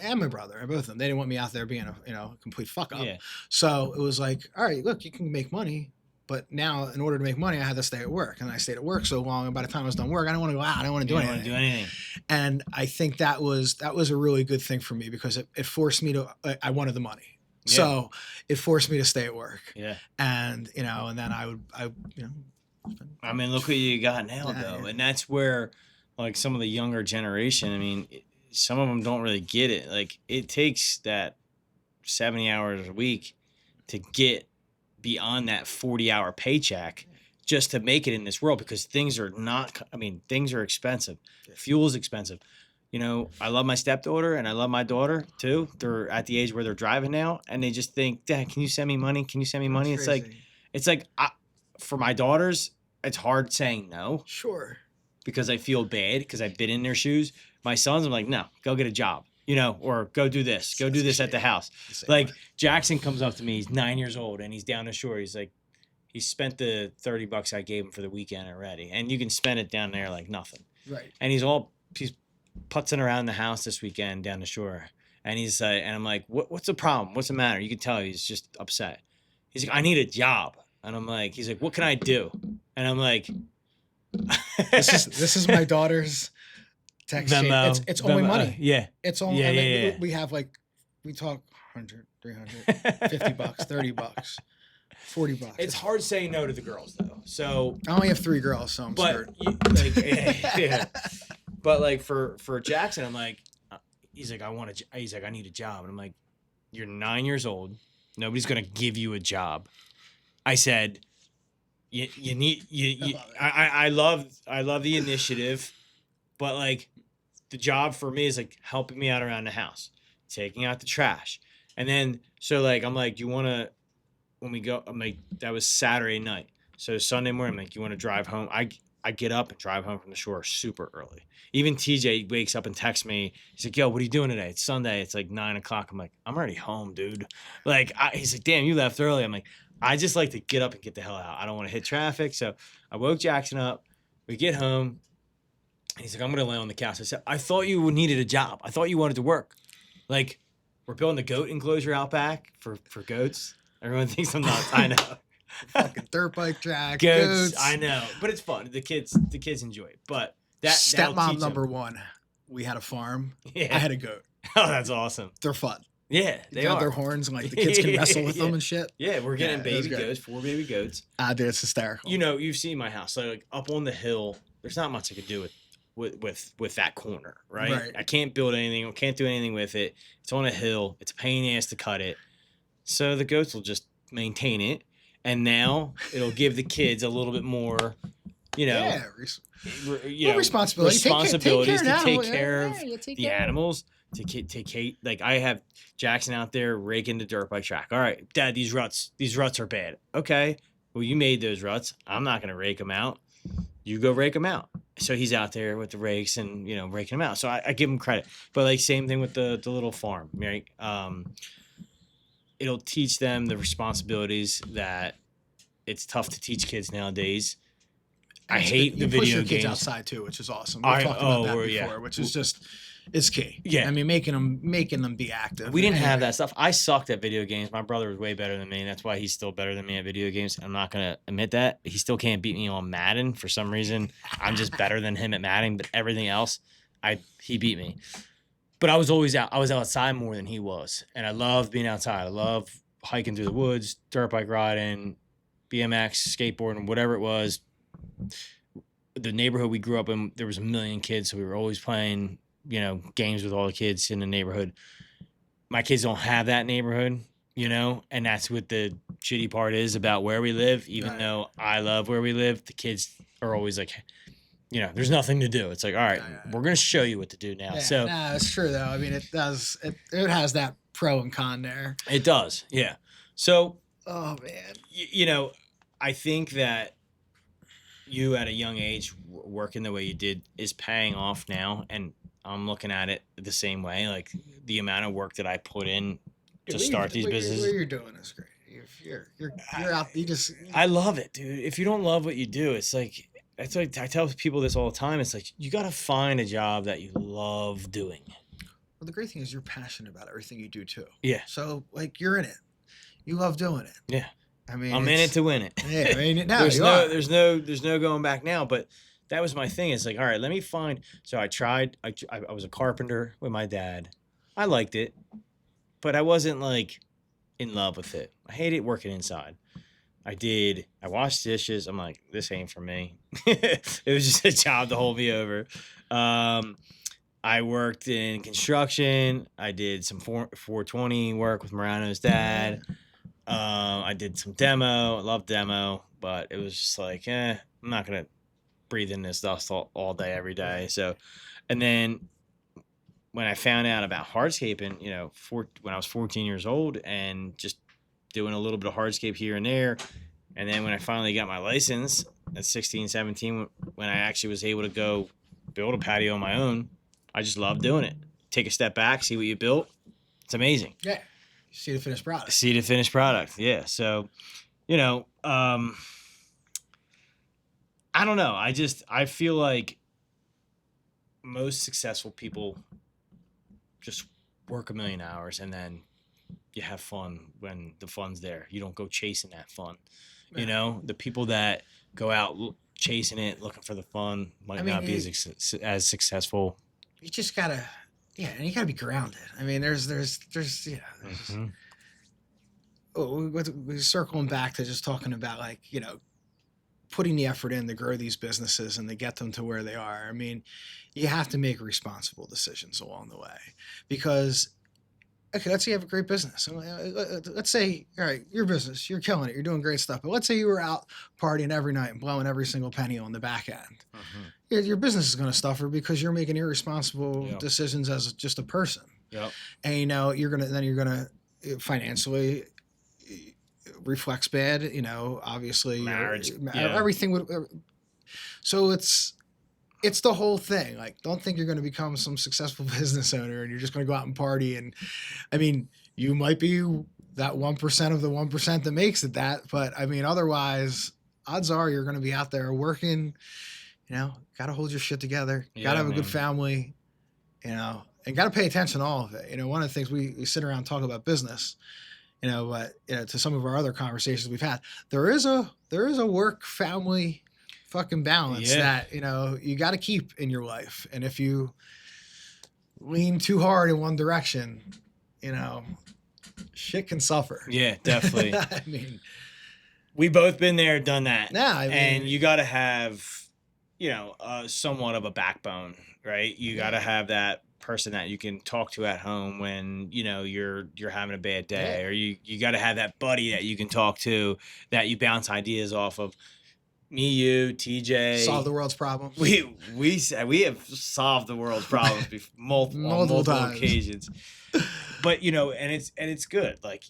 and my brother, and both of them, they didn't want me out there being a complete fuck up. Yeah. So it was like, all right, look, you can make money, but now in order to make money, I had to stay at work, and I stayed at work so long. And by the time I was done work, I didn't want to go out. I didn't want to do anything. And I think that was a really good thing for me, because it forced me to. I wanted the money, so it forced me to stay at work. Yeah. And and then I would. Look what you got now, though, and that's where, like, some of the younger generation. Some of them don't really get it. Like, it takes that 70 hours a week to get beyond that 40-hour paycheck just to make it in this world, because things are expensive. Fuel is expensive. I love my stepdaughter and I love my daughter too. They're at the age where they're driving now, and they just think, Dad, can you send me money? Can you send me money? It's like for my daughters, it's hard saying no. Sure. Because I feel bad, because I've been in their shoes. My sons, I'm like, no, go get a job. Or go do this. Go do this at the house. Like, Jackson comes up to me. He's 9 years old, and he's down the shore. He's like, he spent the $30 I gave him for the weekend already, and you can spend it down there like nothing. Right. And he's putzing around the house this weekend down the shore, and he's and I'm like, what's the problem? What's the matter? You can tell he's just upset. He's like, I need a job, and I'm like, he's like, what can I do? And I'm like, this is my daughter's text chain. It's only money. It's only we have, like, we talk 100, 300, $50, $30, $40. It's hard saying no to the girls, though. So I only have 3 girls, so I'm scared. But like for Jackson, I'm like, he's like, I need a job, and I'm like, you're 9 years old. Nobody's gonna give you a job. I said, I love the initiative, but like, the job for me is like helping me out around the house, taking out the trash. And then, so like, I'm like, when we go, I'm like, that was Saturday night. So Sunday morning, I'm like, you want to drive home? I get up and drive home from the shore super early. Even TJ wakes up and texts me. He's like, yo, what are you doing today? It's Sunday. It's like 9 o'clock. I'm like, I'm already home, dude. Like, he's like, damn, you left early. I'm like, I just like to get up and get the hell out. I don't want to hit traffic. So I woke Jackson up. We get home. He's like, I'm going to lay on the couch. I said, I thought you needed a job. I thought you wanted to work. Like, we're building the goat enclosure out back for goats. Everyone thinks I'm nuts. I know. Fucking dirt bike track. Goats. I know. But it's fun. The kids enjoy it. But stepmom number 1. we had a farm. Yeah. I had a goat. Oh, that's awesome. They're fun. Yeah, They they got are. their horns and like the kids can wrestle with them and shit. Yeah, we're getting Yeah, it was baby great. goats, 4 baby goats. Dude, it's hysterical. You know, you've seen my house. Like up on the hill, there's not much I could do with that corner, right? Right. I can't build anything, can't do anything with it. It's on a hill. It's a pain in the ass to cut it. So the goats will just maintain it, and now it'll give the kids a little bit more, yeah, responsibilities to take care of the the animals. Like I have Jackson out there raking the dirt bike track. All right, Dad, these ruts are bad. Okay, well you made those ruts. I'm not gonna rake them out. You go rake them out. So he's out there with the rakes and raking them out. So I give him credit. But like same thing with the little farm, right? It'll teach them the responsibilities that it's tough to teach kids nowadays. I hate the video push your games kids outside too, which is awesome. We've talked about that before, which is just it's key. Yeah, I mean making them be active. We didn't have that stuff. I sucked at video games. My brother was way better than me, and that's why he's still better than me at video games. I'm not gonna admit that. He still can't beat me on Madden for some reason. I'm just better than him at Madden, but everything else, he beat me. But I was always out. I was outside more than he was, and I loved being outside. I love hiking through the woods, dirt bike riding, BMX, skateboarding, whatever it was. The neighborhood we grew up in, there was a million kids, so we were always playing, games with all the kids in the neighborhood. My kids don't have that neighborhood, and that's what the shitty part is about where we live. Even though I love where we live, the kids are always like, there's nothing to do. It's like, all right, we're going to show you what to do now. Yeah, so it's true though. I mean, it has that pro and con there. It does. Yeah. So, oh man, I think that you at a young age working the way you did is paying off now. And I'm looking at it the same way. Like the amount of work that I put in to start these businesses. What you're doing is great. You're out. I love it, dude. If you don't love what you do, it's like I tell people this all the time. It's like you got to find a job that you love doing. Well, the great thing is you're passionate about everything you do too. Yeah. So like you're in it. You love doing it. Yeah. I mean, I'm in it to win it. Yeah. I mean, there's no going back now. But that was my thing. It's like, all right, let me find. So I tried. I was a carpenter with my dad. I liked it, but I wasn't like in love with it. I hated working inside. I washed dishes. I'm like, this ain't for me. It was just a job to hold me over. I worked in construction. I did some 420 work with Morano's dad. I did some demo. I love demo, but it was just like, I'm not going to breathe in this dust all day, every day. So, and then when I found out about hardscaping, when I was 14 years old and just doing a little bit of hardscape here and there. And then when I finally got my license at 16, 17, when I actually was able to go build a patio on my own, I just love doing it. Take a step back, see what you built. It's amazing. Yeah. See the finished product. See the finished product. Yeah. So, I don't know. I feel like most successful people just work a million hours and then you have fun when the fun's there. You don't go chasing that fun. Yeah. The people that go out chasing it, looking for the fun, might not be as successful. You just gotta, and you gotta be grounded. I mean, there's Mm-hmm. We're circling back to just talking about like, putting the effort in to grow these businesses and to get them to where they are. I mean, you have to make responsible decisions along the way because, okay, let's say you have a great business. Let's say, all right, your business, you're killing it. You're doing great stuff. But let's say you were out partying every night and blowing every single penny on the back end. Mm-hmm. Your business is going to suffer because you're making irresponsible decisions as just a person. Yep. And, you're going to financially reflects bad, obviously marriage, everything would. So it's the whole thing. Like, don't think you're going to become some successful business owner and you're just going to go out and party. And I mean, you might be that 1% of the 1% that makes it that, but I mean, otherwise odds are you're going to be out there working, got to hold your shit together, got to have a good family, and got to pay attention to all of it. One of the things we sit around and talk about business, but to some of our other conversations we've had, there is a work family fucking balance that, you got to keep in your life. And if you lean too hard in one direction, shit can suffer. Yeah, definitely. I mean, we both been there, done that. Yeah, I mean, and you got to have, somewhat of a backbone, right? You got to have that person that you can talk to at home when you're having a bad day, or you got to have that buddy that you can talk to, that you bounce ideas off of. Me, you, TJ, solve the world's problems. We have solved the world's problems multiple times. occasions. But and it's good. Like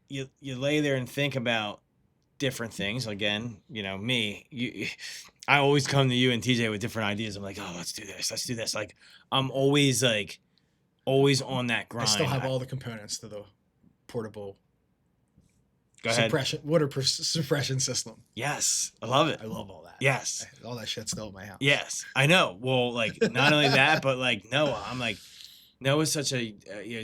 you lay there and think about different things. Again, I always come to you and TJ with different ideas. I'm like, oh, let's do this. Like, I'm always on that grind. I still have all the components to the portable water suppression system. Yes, I love it. I love all that. Yes, all that shit's still at my house. Yes, I know. Well, like, not only that, but like Noah. I'm like, Noah's such a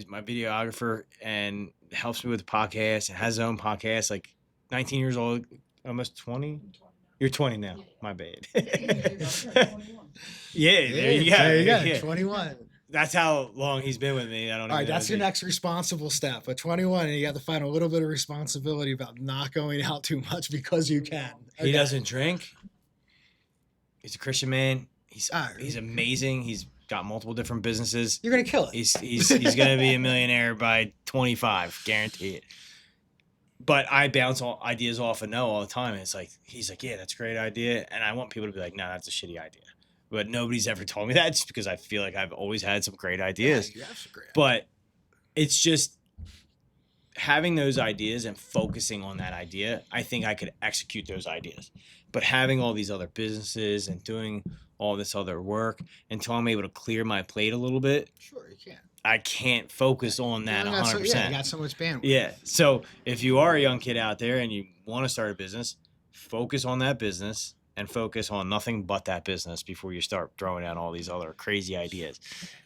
my videographer and helps me with the podcast and has his own podcast. Like, 19 years old, almost 20. You're 20 now. My bad. Yeah, there you go. There you go. Yeah. 21. That's how long he's been with me. I don't know. All right, that's your next responsible step. At 21, you got to find a little bit of responsibility about not going out too much because you can. Okay. He doesn't drink. He's a Christian man. He's amazing. He's got multiple different businesses. You're gonna kill it. He's gonna be a millionaire by 25, guarantee it. But I bounce all ideas off of Noah all the time. And it's like, he's like, yeah, that's a great idea. And I want people to be like, no, that's a shitty idea. But nobody's ever told me that, just because I feel like I've always had some great ideas. Yeah, you have some great ideas. But it's just having those ideas and focusing on that idea. I think I could execute those ideas. But having all these other businesses and doing all this other work until I'm able to clear my plate a little bit. Sure, you can. I can't focus on that 100%. You got so much bandwidth. Yeah. So if you are a young kid out there and you want to start a business, focus on that business and focus on nothing but that business before you start throwing out all these other crazy ideas.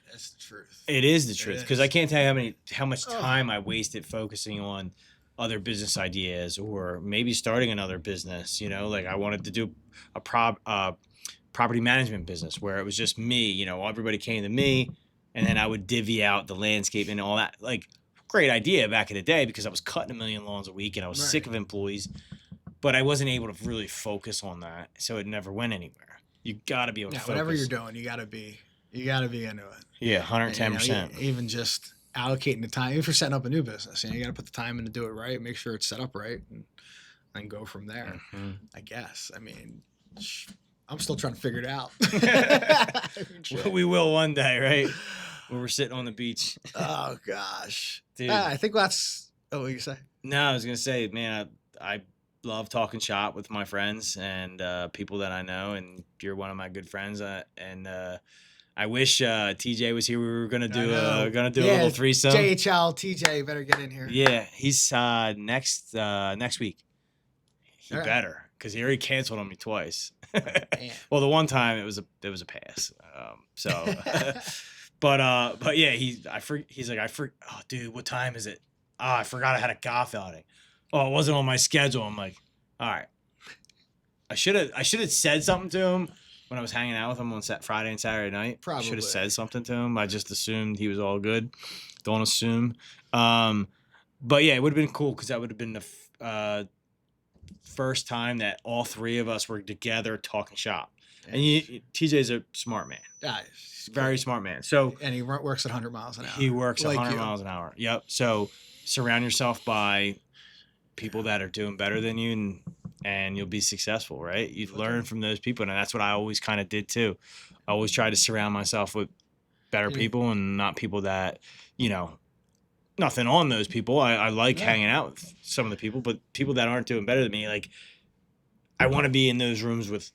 That's the truth. It is the truth, because I can't tell you how much time I wasted focusing on other business ideas, or maybe starting another business. Like, I wanted to do a property management business where it was just me. Everybody came to me, and then I would divvy out the landscape and all that. Like, great idea back in the day, because I was cutting 1 million lawns a week and I was sick of employees, but I wasn't able to really focus on that, so it never went anywhere. You got to be able to focus. Whatever you're doing, you got to be into it. Yeah, 110%. Even just allocating the time, even for setting up a new business, you got to put the time in to do it right, make sure it's set up right, and go from there. Mm-hmm. I guess. I mean, I'm still trying to figure it out. We will one day, right? When we're sitting on the beach. Oh gosh, dude. I think that's. Oh, what you say? No, I was gonna say, man, I love talking shop with my friends and people that I know, and you're one of my good friends. And I wish TJ was here. We were gonna do a little threesome. JHL TJ, better get in here. Yeah, he's next week. He better, because he already canceled on me twice. Well, the one time it was a pass. But yeah, he's like, oh dude, what time is it? Oh, I forgot I had a golf outing. Oh, it wasn't on my schedule. I'm like, all right. I should have said something to him when I was hanging out with him on Friday and Saturday night. Probably should have said something to him. I just assumed he was all good. Don't assume. But yeah, it would have been cool, because that would have been the first time that all three of us were together talking shop. And TJ's a smart man. Yeah, very smart man. So, and he works at 100 miles an hour. He works at 100 miles an hour. Yep. So surround yourself by people that are doing better than you, and you'll be successful, right? You learn from those people, and that's what I always kind of did too. I always tried to surround myself with better people, and not people that, nothing on those people. I like hanging out with some of the people, but people that aren't doing better than me, like, I want to be in those rooms with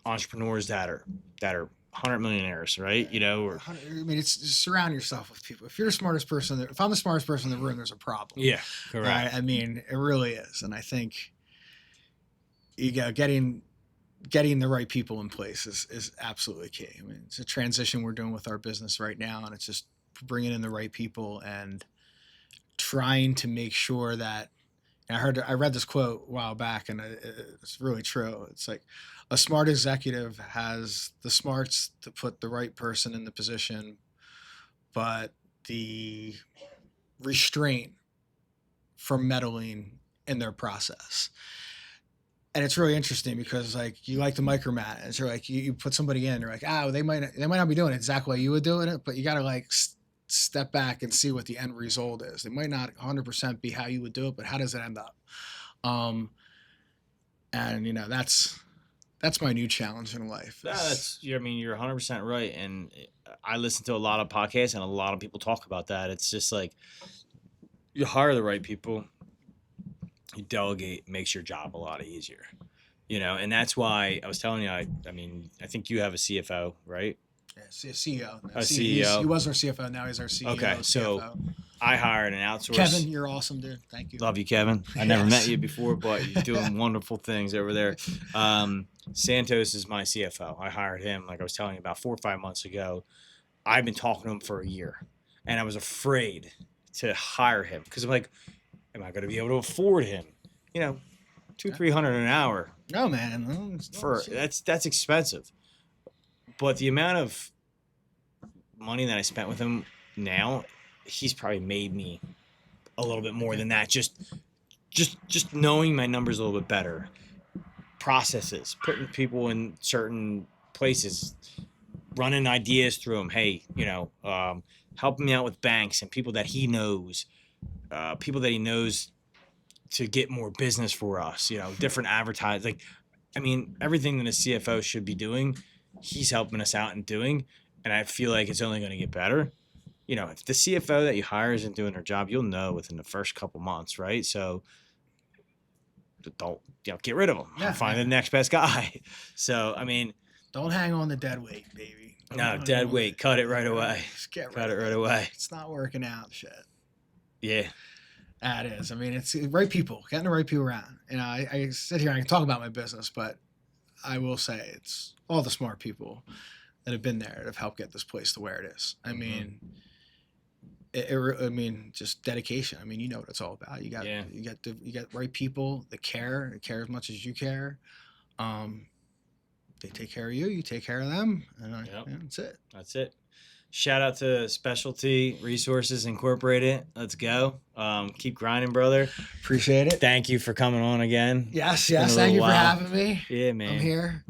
entrepreneurs that are 100 millionaires, right? Or I mean, it's just surround yourself with people. If you're the smartest person, if I'm the smartest person in the room, there's a problem. Yeah, correct. Right? I mean, it really is, and I think getting the right people in place is absolutely key. I mean, it's a transition we're doing with our business right now, and it's just bringing in the right people and trying to make sure that I read this quote a while back, and it's really true. It's like a smart executive has the smarts to put the right person in the position, but the restraint from meddling in their process. And it's really interesting because like you like to micromanage, or like you put somebody in, you're like, they might not be doing it exactly like you would do it, but you got to like step back and see what the end result is. It might not 100% be how you would do it, but how does it end up? And that's my new challenge in life. I mean, you're 100% right. And I listen to a lot of podcasts and a lot of people talk about that. It's just like you hire the right people, you delegate, makes your job a lot easier, and that's why I was telling you, I mean, I think you have a CFO, right? Yeah, CEO. A CEO. He was our CFO. Now he's our CEO. Okay, so CFO. I hired an outsource. Kevin, you're awesome, dude. Thank you. Love you, Kevin. I never met you before, but you're doing wonderful things over there. Santos is my CFO. I hired him, like I was telling you, about 4 or 5 months ago. I've been talking to him for a year, and I was afraid to hire him because I'm like, am I going to be able to afford him? $200-300 an hour. No, man. That's expensive. But the amount of money that I spent with him now, he's probably made me a little bit more than that. Just knowing my numbers a little bit better. Processes, putting people in certain places, running ideas through them. Hey, helping me out with banks and people that he knows, to get more business for us. Different advertising. Like, I mean, everything that a CFO should be doing, he's helping us out and doing, and I feel like it's only going to get better. If the CFO that you hire isn't doing their job, you'll know within the first couple months, right? So don't get rid of them. Yeah, find the next best guy. So I mean, don't hang on the dead weight, baby. No, dead weight. Cut it right away. Just cut it right away. It's not working out. Shit. Yeah. That is. I mean, it's right people, getting the right people around. I sit here and I can talk about my business, but I will say it's all the smart people that have been there that have helped get this place to where it is. I mean, just dedication. I mean, you know what it's all about. You got right people that care as much as you care. They take care of you. You take care of them, and that's it. That's it. Shout out to Specialty Resources Incorporated. Let's go. Keep grinding, brother. Appreciate it. Thank you for coming on again. Yes. Thank you for having me. Yeah, man. I'm here.